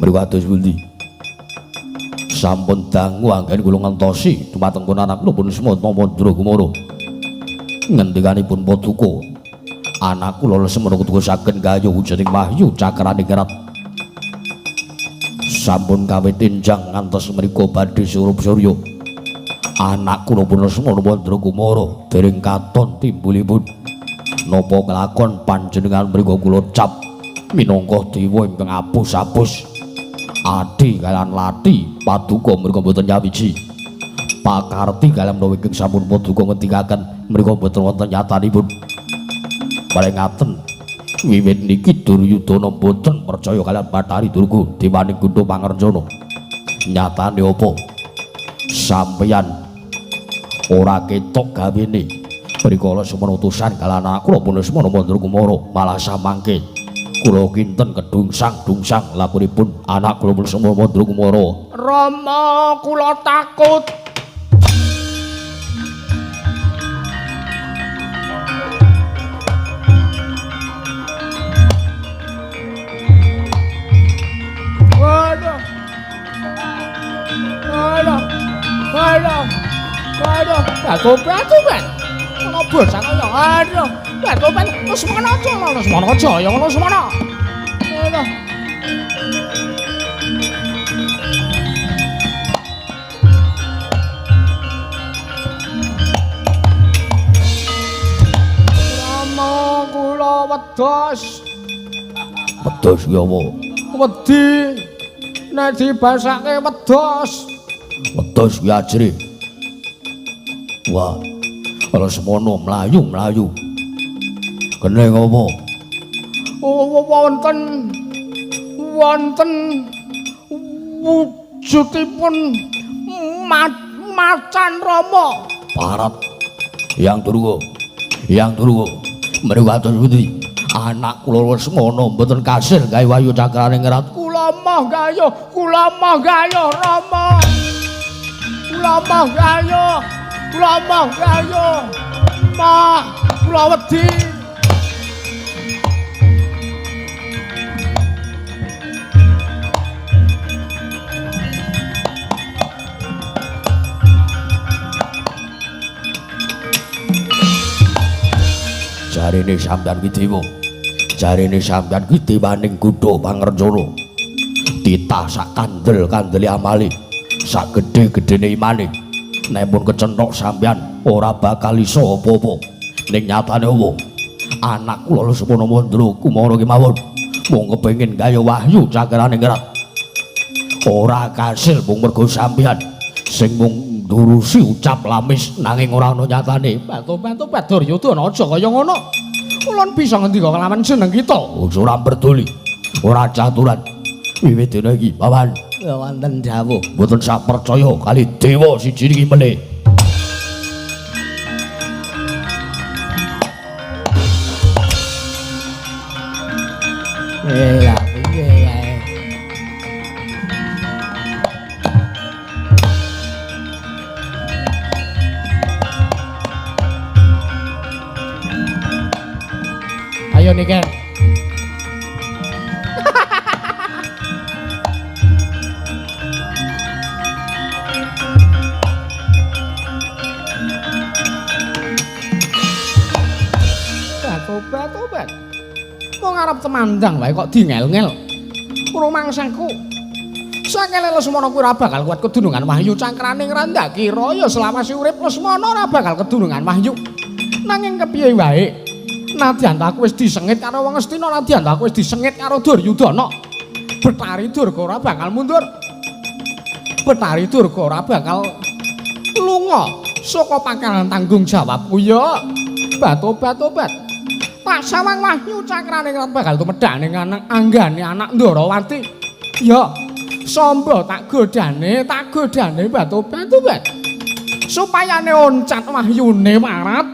mriku kados pundi sampun dangu anggen kula ngentosi dumateng pun anak kula pun Semana Mandragumara ngendikanipun Paduka anak kula Lesmana kudu saged gayuh wujuning wahyu cakraning kerat sampun kawit enjang ngantos mriku badhe surup surya anak kula pun Lesmana Mandragumara dereng katon timbulipun napa kelakon panjenengan mriku kula cap minangka dewa ingkang apus-apus adi kaliyan lati Paduka mriku boten nyawiji pakarti kaliyan menawi ingkang sampun Paduka ngendikaken mriku boten wonten nyatanipun paling ngaten wiwit niki Duryudana boten percaya kaliyan Bathari Durga dewaning Gunda Pangarencana nyatane apa sampeyan ora ketok gawene rikala semana utusan kaliyan anak kula pun Semana Mandragumara malah samangke kula kinten kedungsang-dungsang lakunipun anak kula pun Semana Mandragumara Rama kula takut Batu-batu ana bosan kaya aduh batu-batu Lesmana aja Lesmana aja ya ngono Lesmana aduh Rama kula wedhos ya apa wedi nek dibasake wedhos ki ajri wah kalau semono melayu keneng apa wonten wujudipun macan Rama parat Hyang Durga mriku kados pundi anak kula Lesmana mboten kasil gawe wayu cakraning ngerat kula mah gayuh Rama kula mah gayuh mah kula wedi jarene sampeyan ki dewaning Gunda Pangarencana titah sak kandel-kandele amale sak gedhe-gedhene imane nek pun kecenthok sampeyan ora bakal iso apa-apa ning nyatane apa anak kula Lesmana Mandragumara ki mawon mung kepengin gaya wahyu cakraning kerat ora kasil mung mergo sampeyan sing mung ndurusi ucap lamis nanging ora ana nyatane batu-batu Duryudana aja kaya ngono ulun bisa ngendika kelawan jeneng kita ora peduli ora caturan wiwit dina iki pawan wonten dawuh mboten sak percaya kali dewa siji niki meneh lah piye kae ayo niki Tobat. Wong arep temandang wae kok dingel-ngel. Rumangsaku. Sakele Lesmana kuwi ora bakal kuat kedunungan wahyu cakraning Randaki Raya selawase urip Lesmana ora bakal kedunungan wahyu. Nanging kepiye wae, nadyan aku wis disengit karo wong Astina, nadyan aku wis disengit karo Duryudana. Bathari Durga ora bakal mundur. Bathari Durga ora bakal lunga saka pangkalan tanggung jawabku ya. Batobat. Pasawang Wahyu cakrane krat bakal tumedhane anak anggane anak Ndarawati. Ya, samba tak godane batobat. Supayane oncat wahyune marat.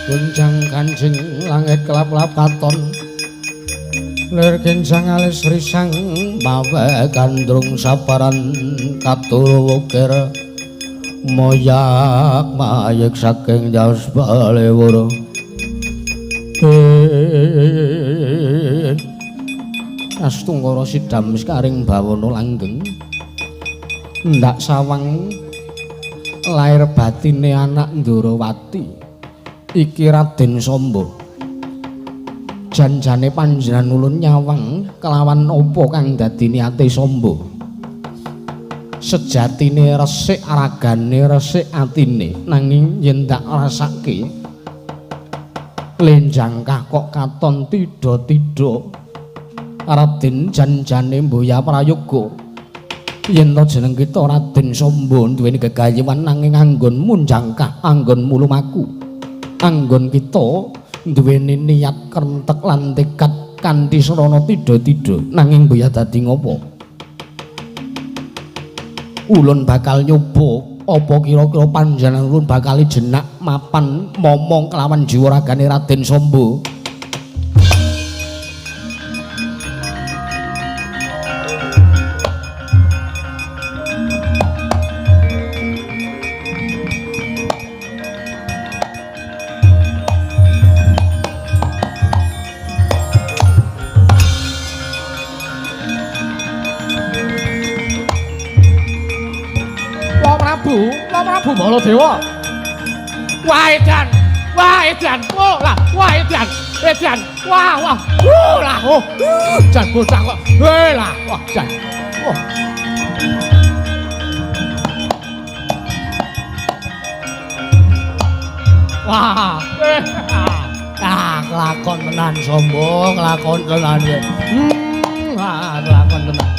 Gunjang Kanjeng langit kelap-kelap katon lir kincang alis risang mawe kandrung saparan katul wukir moyak mayek saking jaus balewara Astungkara sidam sekaring bawana langgeng ndak sawang lair batine anak Ndarawati iki Raden Samba janjane panjenengan ulun nyawang kelawan apa kang dadi niate Samba sejatine resik ragane resik atine nanging yen tak rasake lenjang kok katon tida-tida Raden janjane mboya prayoga yen to jeneng kita Raden Samba duweni gegayewan nanging anggonmu jangkah anggonmu lumaku anggon kita duweni niat krentek lan tekad kanthi srana tida-tida nanging mboya dadi ngopo ulun bakal nyoba apa kira-kira panjenengan ulun bakal jenak mapan momong kelawan jiwa ragane Raden Samba Prabu Baladewa. Wah edan. Oh lah, wah edan. Wah. Lah oh. Jan bocah kok. Lah, wah jan. Wah. Wah. Kelakon tenan sombong, kelakon tenan ya. Kelakon tenan.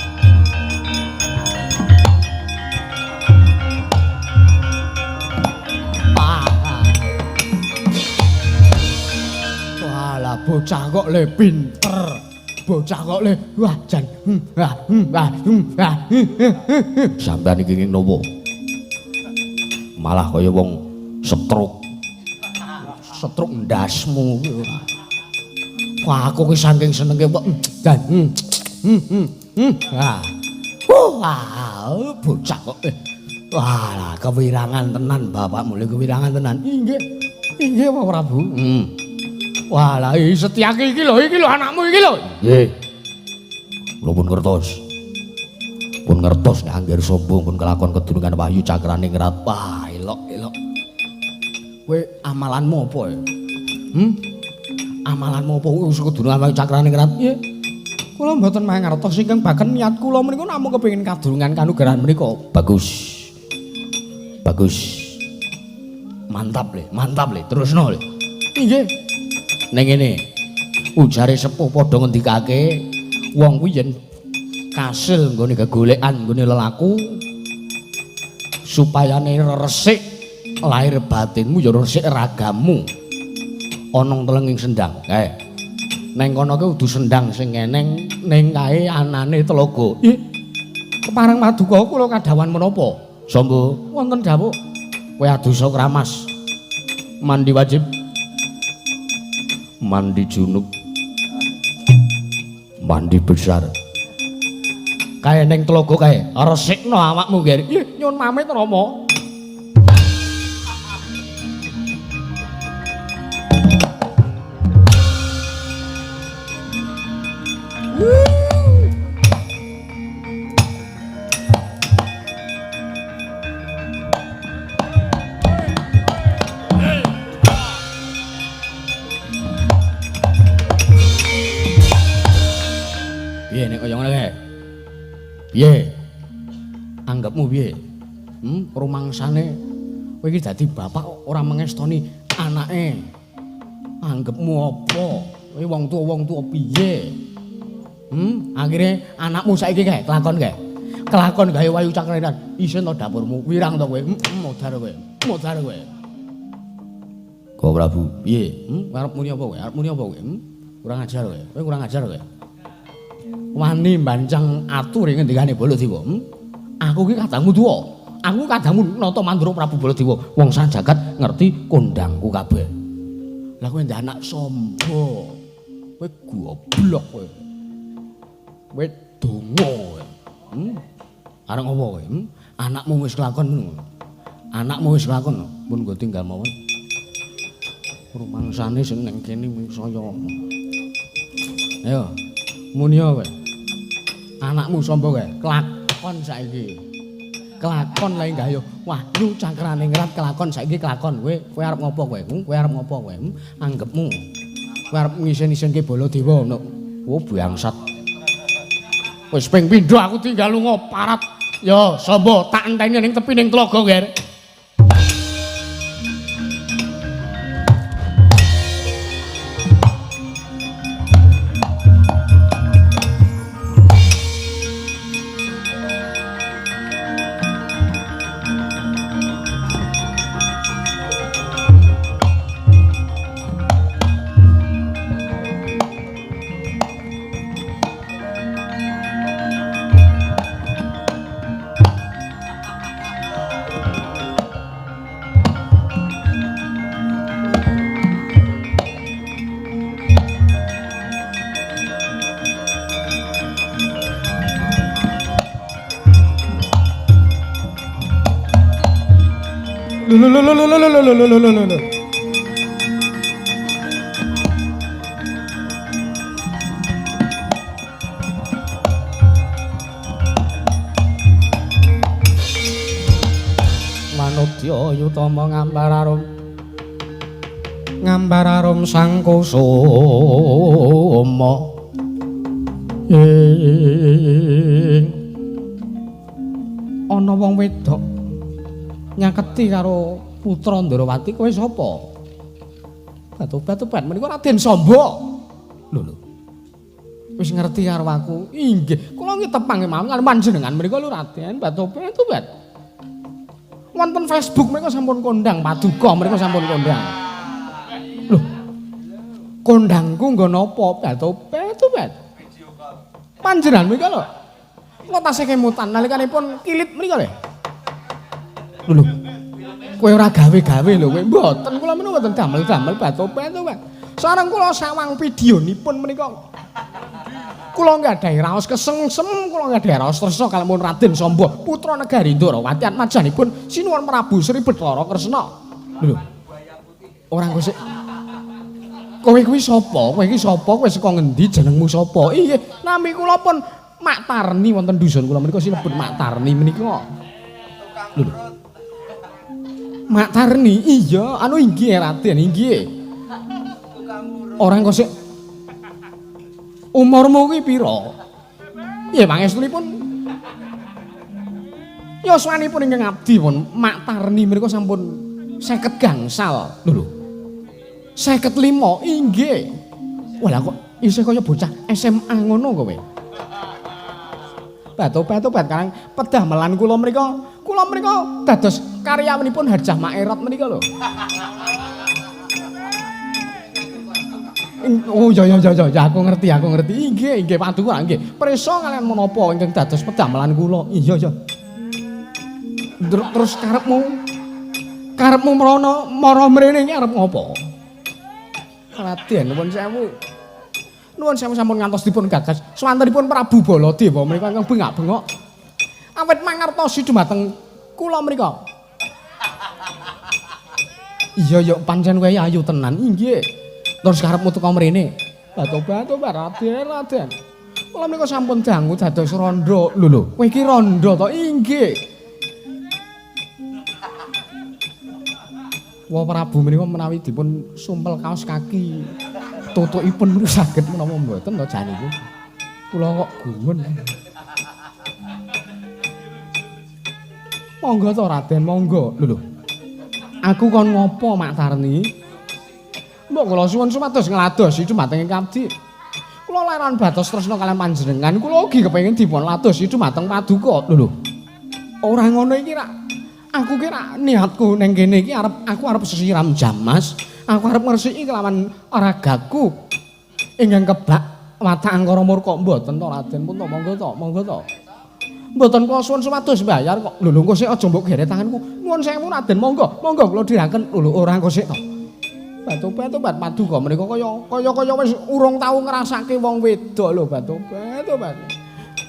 Bocah kok le pinter, bocah kok le wah jan sampean iki nopo malah kaya wong stroke ndasmu wah aku ki saking senenge kok dan wah bocah kok wah kewirangan tenan bapak mulai kewirangan tenan inggih Pak Prabu wah lah Setyaki iki lho anakmu iki lho. Nggih. Kula pun ngertos. Pun ngertos nek anggere sombong pun kelakon kedurungan wahyu cakrane ngrat. Wah, elok. Kowe amalanmu apa ya? Amalanmu apa wis kedurungan wahyu cakrane ngrat? Nggih. Kula mboten meh ngertos ingkang baken niat kula menika namung kepengin kadurungan kanugrahan menika. Bagus. Mantap le. Terusno le. Nggih. Ning ngene ujare sepuh padha ngendikake wong kuwi yen kasil nggone gegoleki nggone lelaku supayane resik lahir batinmu ya resik ragamu ana telenging sendang Neng kono ki udu sendang sing eneng ning kae anane telaga. Ih. Kepareng Paduka kula kadawan menapa? Sambo wonten dawuh kowe adosa kramas. Mandi wajib. Mandi junub. Mandi besar. Kae ning telaga kae resikno awakmu nggih. Ih nyun pamit Rama. Piye nek kaya ngono kae? Piye? Anggapmu piye? Rumangsane kowe iki dadi bapak ora mengestoni anake. Anggapmu apa? Kowe wong tuwa piye? Akhire anakmu saiki kae kelakon kae. Kelakon gawe wayu cakrenan. Isin to dapurmu, wirang to kowe. Modar kowe. Modar kowe. Ko Prabu, piye? Arep muni apa kowe? Arep muni apa kowe? Kurang ajar kowe. Kowe kurang ajar kowe. Wani mbancang atur ing ngendikane Baladewa. Aku ki kadangmu tuwa. Aku kadangmu nata mandura Prabu Baladewa. Wong sak jagat ngerti kondangku kabeh. Lah kowe ndek anak sombo. Kowe goblok kowe. Kowe donga kowe. Arep ngopo kowe? Anakmu wis kelakon ngono. Anakmu wis kelakon pun nggo tinggal mawon. Rumangsane sing ning kene saya. Ayo, muni kowe. Anakmu sombo kowe, kelakon saiki. Kelakon lha enggak yo. Wah, lu cangkrane ngrat kelakon saiki kelakon. Kowe arep ngopo kowe? Kowe arep ngopo kowe? Anggepmu. Kowe arep ngisen-isenke Baladewa ngono. Oh, bangsat. Wis ping pindho aku tinggal lunga parat. Yo, sombo tak enteni ning tepi ning tlaga, Ger. Lho. Manudya yutama ngambararum sang kusuma ana wong wedok nyaketi karo putra Ndrawati. Kowe sapa? Batu-batu menika Raden Samba. Lho. Wis ngerti karo aku. Inggih, kula nggih tepang mawon karo panjenengan menika lho Raden Batu-batu. Wonten Facebook menika sampun kondang Paduka menika sampun kondang. Lho. Kondangku nggo napa Batu-batu? Panjenengan menika lho. Kula tasih kemutan nalikanipun kilit menika lho. Lho. Kowe ora gawe-gawe lho kowe. Mboten kula menawa mboten damel-damel Batu-batu. Sareng kula sawang videonipun menika. Kula nggadahi raos kesengsem, kula nggadahi raos tresna kalamun Raden Samba, putra negari Ndrawati atmajanipun sinuwun Prabu Sri Bathara Kresna. Lho. Ora kok sik. Kowe kuwi sapa? Kowe iki sapa? Kowe saka ngendi? Jenengmu sapa? Iya, nami kula pun Mak Tarni wonten dusun kula menika sinebut Mak Tarni menika. Lho. Mak Tarni, iya, anu inggih Raden, inggih. Orang kok sik umurmu kuwi pira? Nggih, pangestunipun. Ya swanipun ingkang abdi pun Mak Tarni menika sampun 50 gangsal. Lho. 55, inggih. Walah kok isih kaya bocah SMA ngono kowe. Batu-batu karang pedamelan kula mrika dados karyawanipun Hajah Mak Erot menika lho. Oh ya aku ngerti. Inggih Paduka nggih. Prisa kalian menapa ingkang dados pedamelan kula. Iya. Terus karepmu mara mrene iki arep ngopo? Raden nuwun sewu sampun ngantos dipun gagas swantenipun Prabu Baladewa menika ingkang bengak-bengok awit mangertosi dumateng kula menika. Iya pancen kowe ayu tenan. Inggih. Terus karepmu teka mrene. Batobat Raden. Kula menika sampun dangu dados randha. Lho, kowe iki randha to? Inggih. Wah Prabu menika menawi dipun sumpel kaos kaki tutukipun menika saged menapa mboten to janipun. Kula kok gumun. Monggo to Raden, monggo. Lho. Aku kon ngopo Mak Tarni? Mbok kula suwun supados ngladosi dumateng Kabdi. Kula leran batos tresna kaliyan panjenengan, kula ugi kepengin dipun ladosi dumateng Paduka. Lho. Ora ngono iki rak. Aku kira niatku ning kene iki aku arep sesiram jamas. Aku arep ngresiki kelawan ragaku. Ingkang kebak watak angkara murka mboten to Raden pun to monggo to. Mboten kula suwun supados mbayar kok. Lho engko sik aja mbok geret tanganku. Nuwun sewu Raden monggo kula dhiraken. Lho ora engko sik to. Batobat Paduka menika kaya wis urung tau ngrasake wong wedok lho Batobat.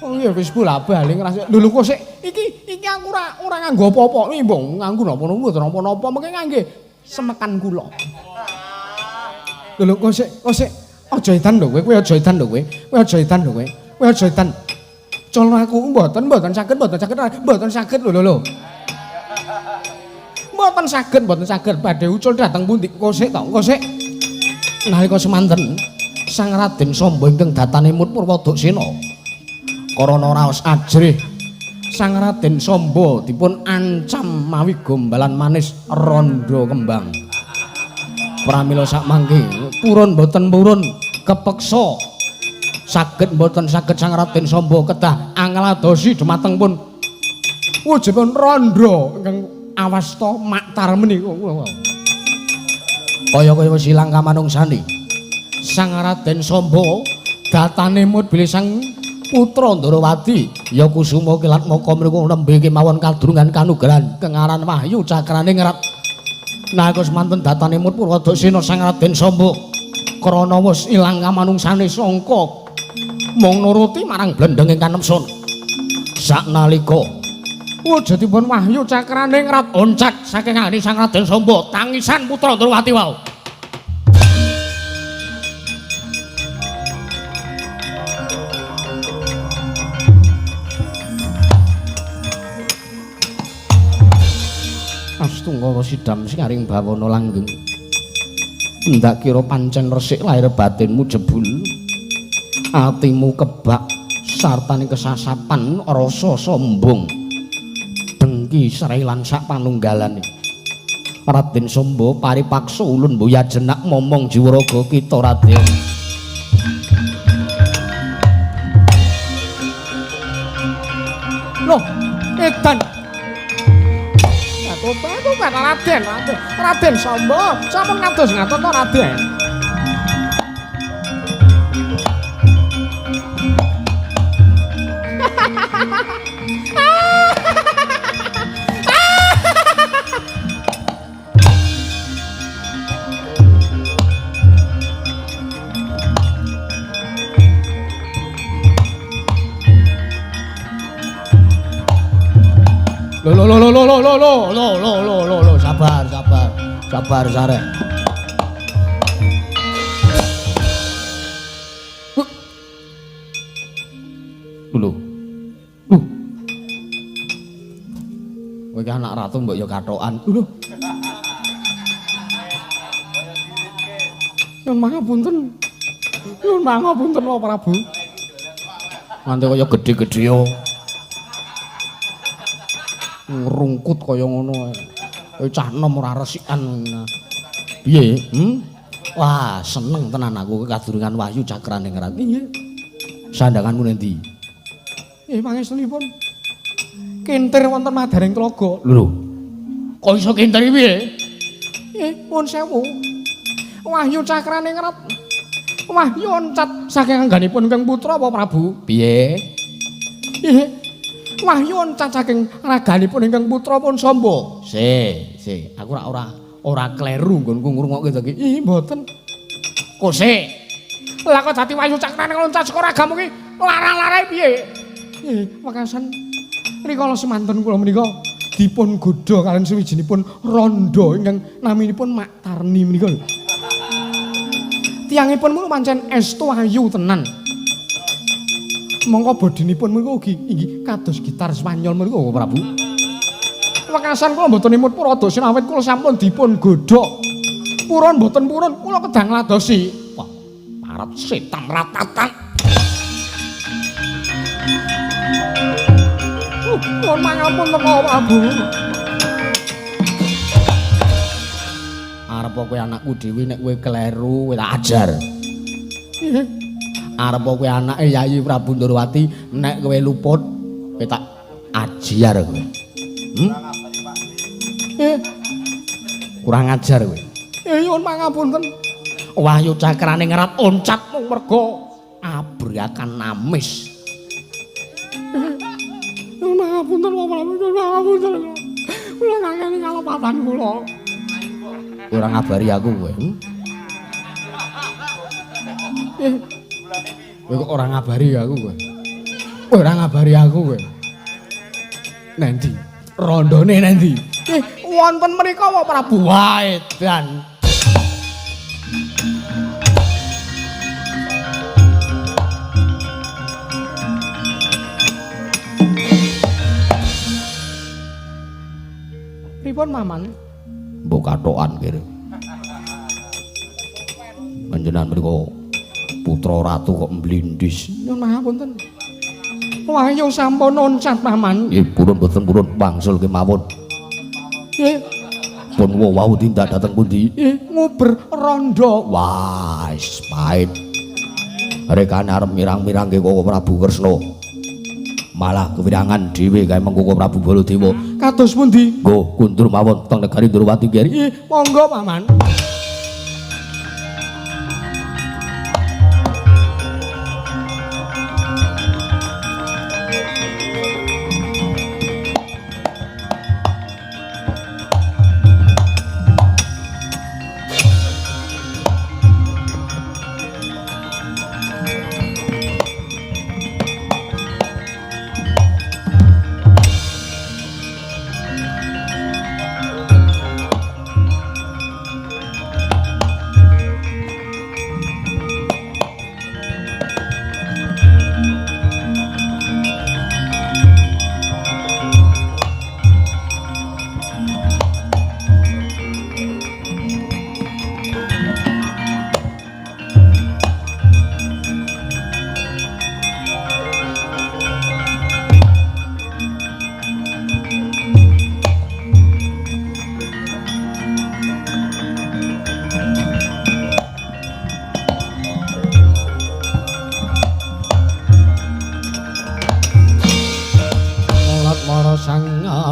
Oh iya wis bola-bali ngrasake. Lho kok sik iki aku ora nganggo apa-apa. Mbong nganggo napa-napa mengke ngangge semekan kula. Lho kok sik aja edan lho kowe aja edan lho kowe aja edan. Colno aku mboten saged lho. Mboten saged badhe ucul dhateng pundi kok sik. Nalika semanten Sang Raden Samba ingkang datanipun Purwadaksena karana raos ajrih Sang Raden Samba dipun ancam mawi gombalan manis randha kembang. Pramila sakmangke purun boten purun kepeksa mboten saged Sang Raden Samba kedah angladosi dumateng pun wujudipun randha ingkang awasta maktar menika. Kaya wis ilang kamanungsani Sang Raden Samba datane mut bilih Sang putra Ndarawati ya kusuma kilat maka mriku nembe kemawon kadurungan kanugrahan kengaran Wahyu Cakraning Rat. Nalika semanten datane mut Purwadaksena Sang Raden Samba krana wis ilang kamanungsane sangka mung nuruti marang blendheng ingkang nemsun. Saknalika wujudipun Wahyu Cakraning Rat oncak saking ati Sang Raden Samba tangisan putra Ndarawati wau. Astungkara sidam sing bawana langgeng. Ndak kira pancen resik lair batinmu jebul. Atimu kebak sartane kesasapan rasa sombong. Dengki srelan sak panunggalane. Raden Samba paripaksa ulun mboyajenak momong jiwaraga kita Raden. Loh, edan. Tobat Raden Samba sampun ngados ngaten to Raden. Lo, sabar sare. Lho. Kowe iki anak ratu mbok ya kathokan. Lho. Nyun mangapunten Pak Prabu. Nganti kaya gedhe-gedhe yo. Ngrungkut kaya ngono ae. Cah enom ora resikan. Piye? Wah, seneng tenan aku kadurungan Wahyu Cakraning Rat. Piye? Sandanganmu nendi? Pangestunipun kintir wonten Madaring Tlaga. Lho. Kok iso kintir piye? Nuwun sewu. Wahyu Cakraning Rat Wahyu oncat saking angganipun Kang Putra apa Prabu? Piye? Nggih. Wahyu oncat saking raganipun Kang Putra pun sombo. Aku ora kleru nggonku ngrungokke to iki. Ih, mboten. Kose. Lah kok dadi Wahyu cakrane loncat saka ragamu ki larang-larang piye? Nggih, wekasan rikala semanten kula menika dipun godha kalian suwijinipun randha ingkang naminipun Mak Tarni menika. Tiyangipun mung pancen estu ayu tenan. Mongko bodhinipun menika ugi inggih kados gitar Spanyol menika Prabu. Wekasan kula mboten nimut Purada sinawit kula sampun dipun godha. Purun mboten purun kula kedang ngladosi. Wah, parep setan ratatan. Nuwun mangapun teko Prabu. Arep kowe anakku dhewe nek kowe kleru kowe tak ajar. Arep kowe anake Yayi Prabu Ndorowati nek kowe luput kowe tak ajar kowe. Kurang ajar kowe. Nyuwun pangapunten. Wahyu cakrane ngerat oncat mung merga abrakan namis. Nyuwun pangapunten pangapunten. Kula ngangeni kalepatan kula. Ora ngabari aku kowe. Kowe kok ora ngabari aku kowe. Ora ngabari aku kowe. Nendi? Rondone nendi? Wonten mriku apa Prabu Waedan? Pripun Maman? Mbok kathokan kene. Panjenengan mriku putra ratu kok mblindis. Nyuwun pangapunten. Wahyu sampun oncat Paman. Nggih, purun boten purun wangsul kemawon. Nggih. Pun wau tindak dateng pundi? Nggih, nguber rondo. Wah, wis pait. Rekane arep mirang-mirangke Koko Prabu Kresna. Malah kewirangan dhewe kae mengko Prabu Baladewa. Kados pundi? Nggo, kundur mawon teng negari Ndorowati nggih. Nggih, monggo Paman.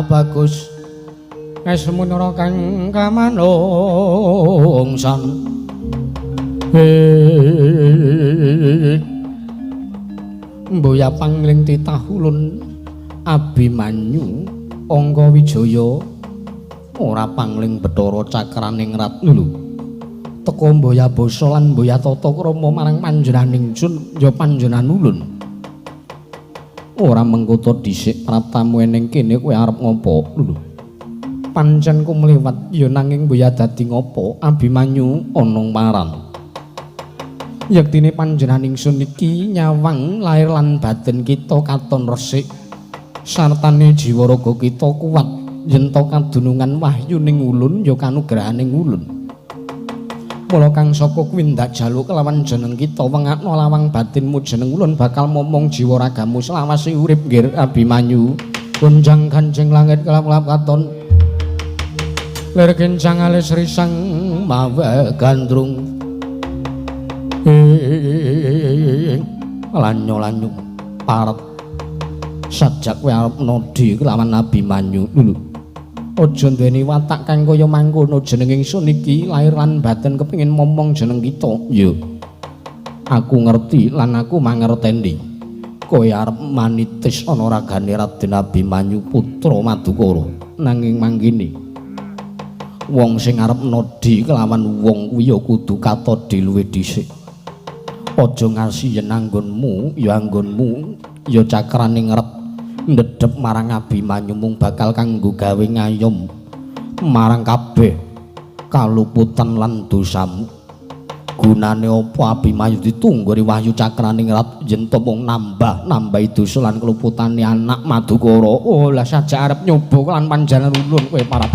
Bagus esmunara kang kamanungsan mboya pangling titah ulun Abimanyu Angga Wijaya ora pangling Bathara Cakraning Rat lho teka mboya basa lan mboya tata krama marang panjenenganing Sun ya panjenengan ulun. Ora mengkoto dhisik pratamu eneng kene kowe arep ngopo lho. Pancen ku mliwat ya nanging mboya dadi ngopo Abimanyu ana maran. Yektine panjenenganing Sun iki nyawang lair lan batin kita katon resik. Sartane jiwa raga kita kuat yen to kadunungan wahyu ning ulun ya kanugrahaning ulun. Mula kang saka kuwi ndak jaluk kelawan jeneng kita wengakno lawang batinmu jeneng ulun bakal momong jiwa ragamu selawase urip nggih Abimanyu. Kunjang kanjeng langit kelap-kelap katon lir kencang alis risang mawa gandrung lanyo-lanyo parep sajak kowe arep nodi kelawan Abimanyu lho. Aja nduweni watak kang kaya mangkono jeneng ingsun iki lair lan batin kepengin momong jeneng kita. Ya. Aku ngerti lan aku mangerteni. Kowe arep manitis ana ragane Raden Abimanyu putra Madukara. Nanging mangkene wong sing arep nodi kelawan wong kuwi ya kudu katodi luwih dhisik. Aja ngasihen anggonmu ya cakrane ngrep ndedhep marang Abimanyu mung bakal kanggo gawe ngayom marang kabeh kaluputan lan dosamu. Gunane apa Abimanyu ditungguri wahyu cakrane ngrep yen to mung nambahi dosa lan keluputane anak Madukara. Oh lah sajak arep nyoba lan panjenengan ulun kowe parab.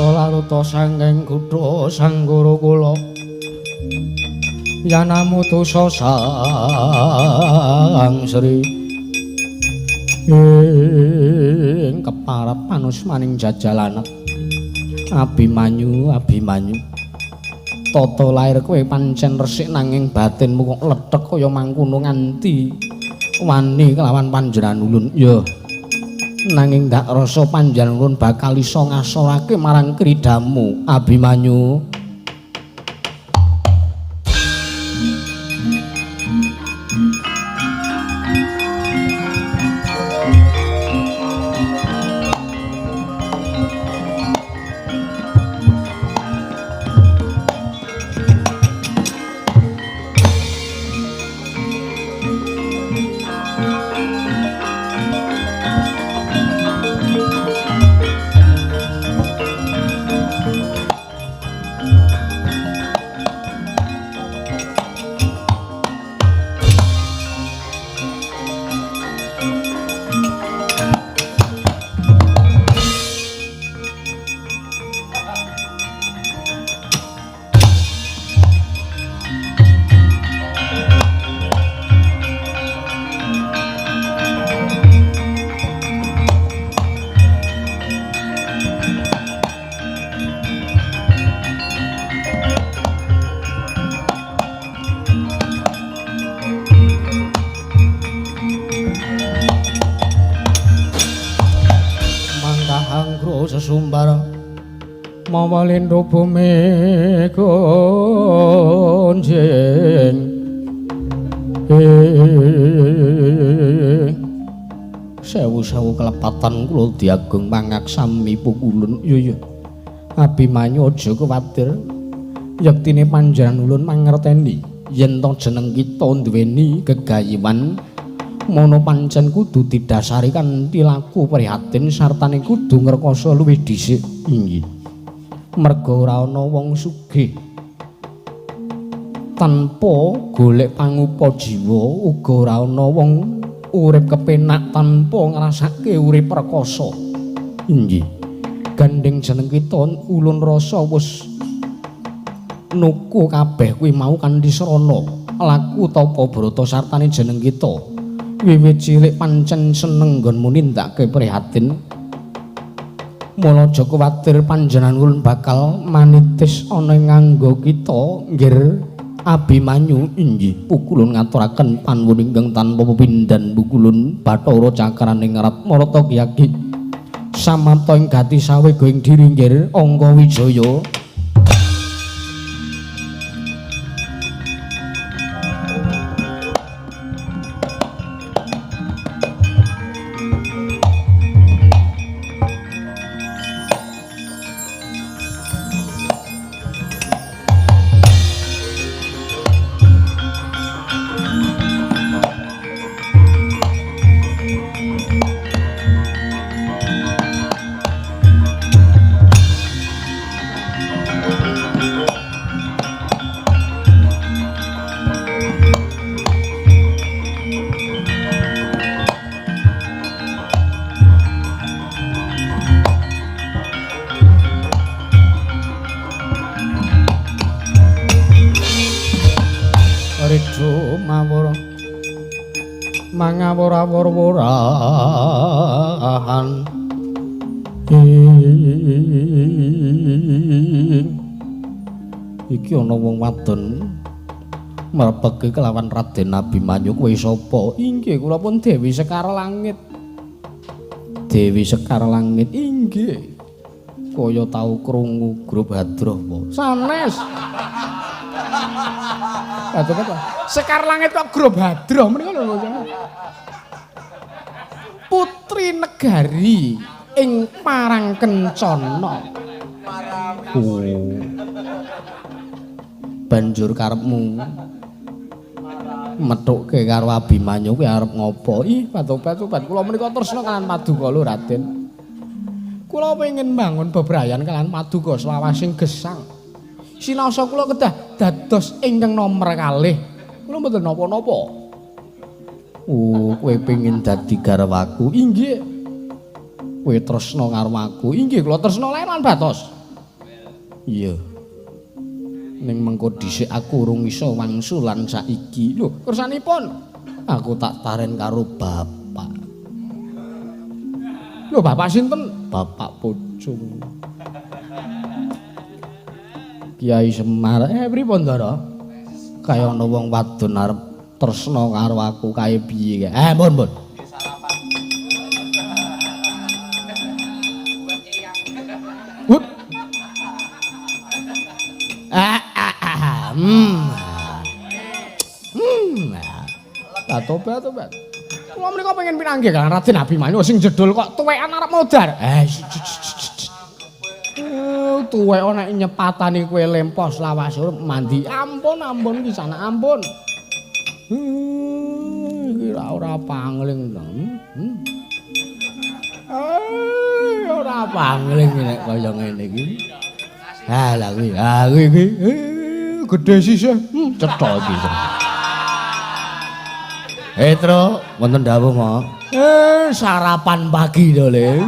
Laruta sanging kutha sanggara kula yanamutusa sang Sri ing keparep manusmaning jajalanet. Abimanyu tata lair kowe pancen resik nanging batinmu kok lethek kaya mangkono nganti wani kelawan panjenengan ulun. Ya nanging ndak rasa panjenengan ulun bakal iso ngasorake marang kridamu Abimanyu. Mawalindo bumi gonjing sewu-sewu kelepatan kula diagung mangaksami pukulun. Yo Abimanyu aja kuwatir, yektine panjenengan ulun mangerteni yen to jeneng kita duweni gegayiwan mono pancen kudu didasari kanthi laku prihatin sartane kudu ngrekoso luwih dhisik. Inggih. Merga ora ana wong sugih tanpa golek pangupa jiwa, uga ora ana wong urip kepenak tanpa ngrasake urip rekoso. Inggih. Gandeng jeneng kita ulun rasa wis nuku kabeh kuwi mau kanthi srana laku tapa brata sartane jeneng kita. Wiwit cilik pancen seneng nggonmu nindakake prihatin. Mula aja kuwatir panjenengan ulun bakal manitis ana nganggo kita nggir Abimanyu inggih pukulun ngaturaken panuwun ingkang tanpa pepindhan pukulun Bathara cakraning Rat Marata Kyaki samapta ing gati sawe going diringgir Angga Wijaya Redo mawara mangawara-warahan iki ana wong wadon mrebeke kelawan Raden Abimanyu kowe sapa? Inggih kula pun Dewi Sekar Langit. Dewi Sekar Langit inggih. Kaya tau krungu grup Hadroh apa? Sanes. Betul. Sekar Langit kok grup Hadroh menika lho. Putri Negari ing Parangkencana. Banjur karepmu methuke karo Abimanyu kuwi arep ngopo? Ih, patobat kula menika tresna kalian Paduka lho, Raden. Kula pengin bangun bebrayan kalian Paduka selawasing gesang. Sinasa kula kedah dados ingkang nomer kalih. Kula mboten napa-napa. Oh, kowe pengin dadi garwaku? Inggih. Kowe tresna karo aku? Inggih, kula tresna lan batos. Iya. Ning mengko dhisik aku urung iso wangsulan saiki. Lho, kersanipun aku tak taren karo bapak. Lho, bapak sinten? Bapak Pucung. Kiai Semar, pripun Ndara? Kaya ana wong wadon arep tresna karo aku kae piye? Mun. Wut. Tobat. Kula menika pengen pinanggih kan Raden Abimanyu sing jedul kok tuwekan arep modar. Tuwek ana nyepatani kowe lempos lawas mandi. Ampun ki sana ampun. Iki ora pangling. Ora pangling nek kaya ngene iki. Lah kuwi gedhe sisih cetha iki. Tru, wonten dawuh mo. Sarapan pagi to, Le.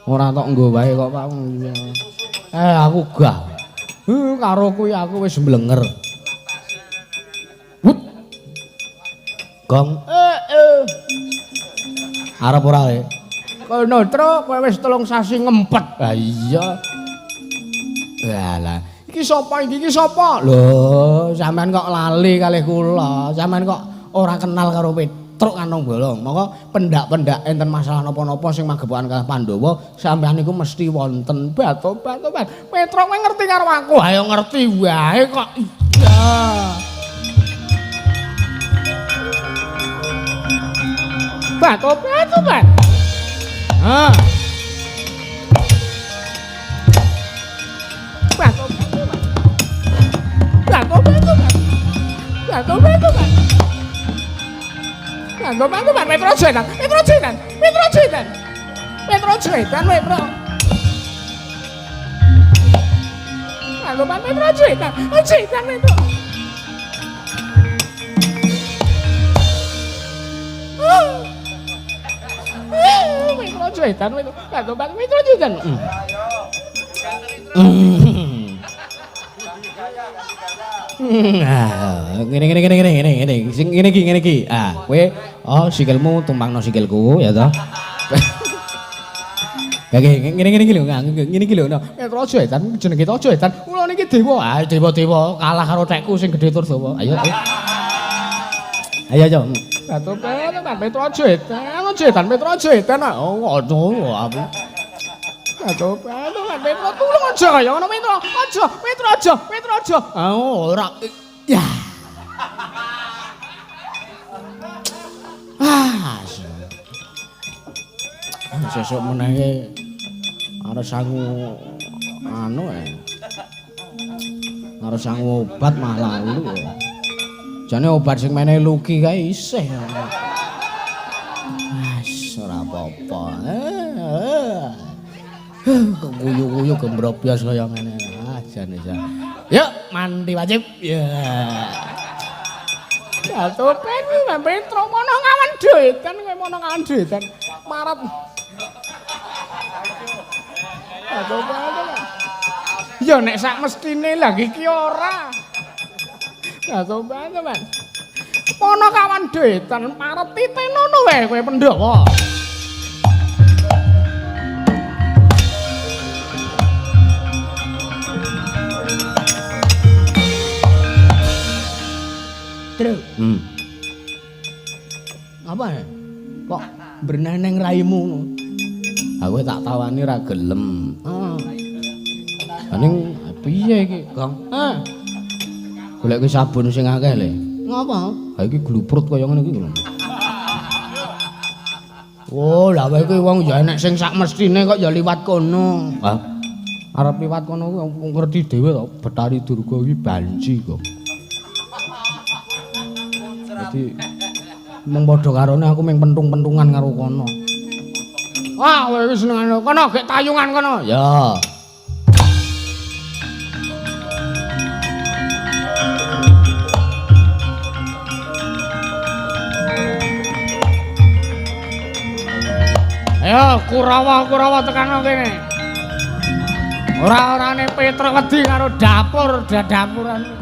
Ora tok nggo wae kok Pak. Aku gah. Karo kuwi aku wis mblenger. Wut. Gong. Arep ora, Le? Kono, Tru, kowe wis 3 sasi ngempet. Lah iya. Lah, iki sapa iki? Iki sapa? Lho, sampean kok lali kalih kula. Sampean kok ora kenal karo Petruk Kanong Bolong. Maka pendak-pendak enten masalah napa-napa sing magepokan kalih Pandhawa, sampean niku mesti wonten batobat. Petruk kowe ngerti karo aku? Ayo ngerti wae kok. Iya. Batobat. Ah. Tobat. Metro Cetan. Ngene. Sing ngene iki. Kowe sikilmu tumpangno sikilku ya toh. ngene iki lho, ngene iki lho. Metraja Edan jenenge Traja Edan. Kula niki dewa. Ah dewa-dewa kalah karo tekku sing gedhe tur dawa. Ayo. Ayo. Satu kan Metraja Edan, Edan Metraja Edan. Oh, ngono aku. Satu kan Metraja tulung aja kaya ngono Metraja. Ah ora. Ya. Sesuk meneh arep sangu anu arep sangu obat malah lalu. Jane obat sing menehi Luki kae isih. Ora apa-apa. Guyu-guyu gembrobyos kaya ngene. Jane jan. Yuk mandi wajib. Ya. Jatuh kan Petro mono ngawan duitan kowe mono ngawan duitan. Marep. Jatuh kan. Ya nek sak mestine lagi iki ora. Jatuh kan, Mas. Mono kawan duitan marep titenono wae kowe Pandhawa. Terus. Apa ya? Kok berneneng raimu? Aku tak tawani ra gelem. Aning piye iki, Kang? Golek sabun sing akeh le. Ngapa? Ha iki gluprut kaya ngene iki lho. Oh, lha kowe iki wong ya enek sing sak mestine kok ya liwat kono. Hah? Arep liwat kono kuwi ngerti dhewe to, Betari Durga iki banji kok. Jadi mung padha karone aku mung pentung-pentungan karo kono. Wah, kowe wis senengane kono gek tayungan kono. Ya. Ayo Kurawa tekan kene. Ora-orane Petra wedi karo dapur, dapuran.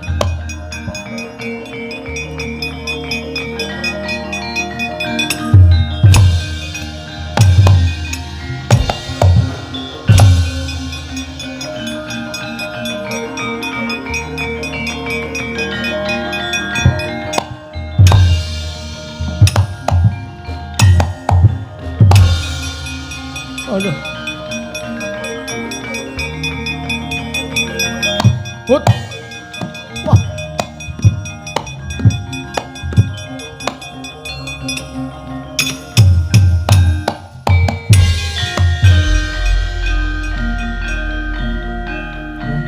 Aduh. Put. Wah.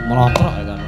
Melotrok ya kan.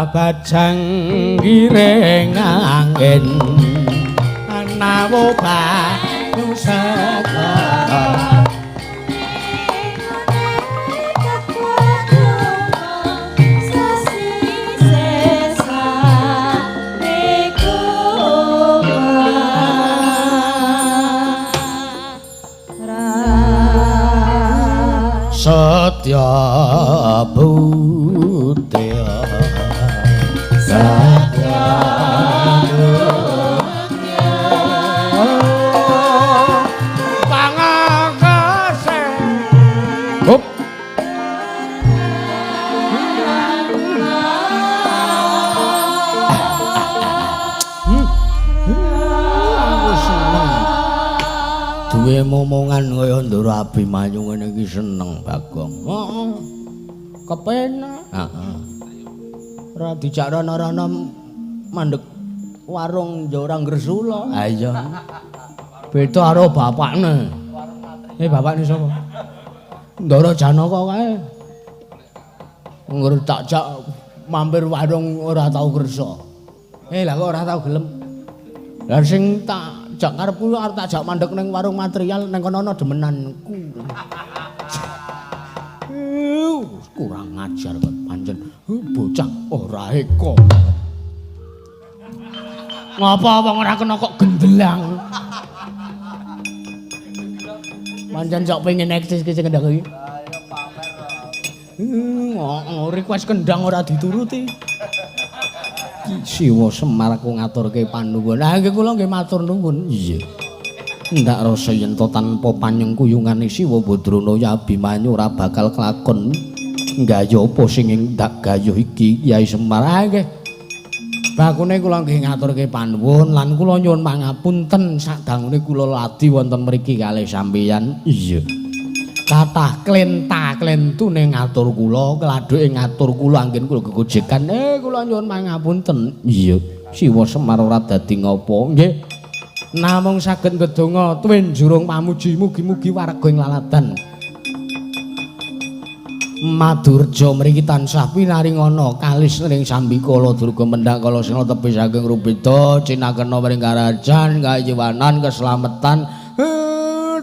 bajang giring angin nawo banyu segara Satya Buddha Satya Buddha Pangakase Hup duwe momongan kaya Ndara Abimanyu ngene iki seneng Bagong. Heeh. Kepenak. Heeh. Ora dijak rono-rono mandeg warung Njorang Gresula. Ha iya. Beda karo bapakne. Bapakne sapa? Ndara Janaka kae. Ngger tak jak mampir warung ora tau kersa. Lah kok ora tau gelem. Lah sing tak jak karepku arep tak jak mandek ning warung material ning kono ana demenanku. Kurang ngajar kok pancen bocah ora eka. Ngapa wong ora kena kok gendelang? Pancen sok pengen eksis ki sing kendang iki. Request kendang ora dituruti. Siwa Semar ku ngaturke panuwun. Lah nggih kula nggih matur nuwun. Iya. Ndak rasa yen to tanpa panyengkuyungane Siwa Badrana Abimanyu ora bakal kelakon. Nggaya apa sing ndak gayuh iki Kyai Semar. Nggih. Bakune kula nggih ngaturke panuwun lan kula nyuwun pangapunten sadangune kula ladi wonten mriki kalih sampeyan. Iya. Kathah klenta-klentune ngatur kula, kladhuke ngatur kula anggen kula gegojekan. Kula nyuwun pangapunten. Iya, Siwa Semar ora dadi ngapa. Nggih. Namung saged ndedonga tuwin jurung pamuji mugi-mugi warga ing laladan. Madurja mriki tansah pinaringana kalis ring sambikala durga mendhak kala sena tepi saking rubeda cinakena mring karajan kayiwanan keslametan.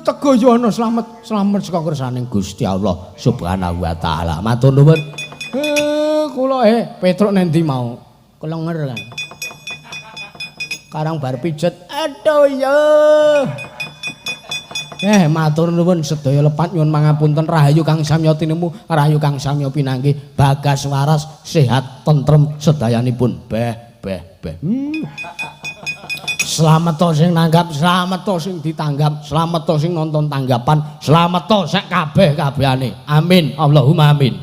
Tego yo ana slamet saka kersaning Gusti Allah Subhanahu wa taala. Matur nuwun. Kula Petruk nendi mau? Kelenger kan. Karang bar pijet. Aduh ya. Matur nuwun sedaya lepat nyuwun pangapunten rahayu kang samya tinemu, rahayu kang samya pinanggih, bagas waras, sehat, tentrem sedayanipun. Beh. Slamet to sing nanggap, slamet to sing ditanggap, slamet to sing nonton tanggapan, slamet to sak kabeh-kabehane. Amin. Allahumma amin.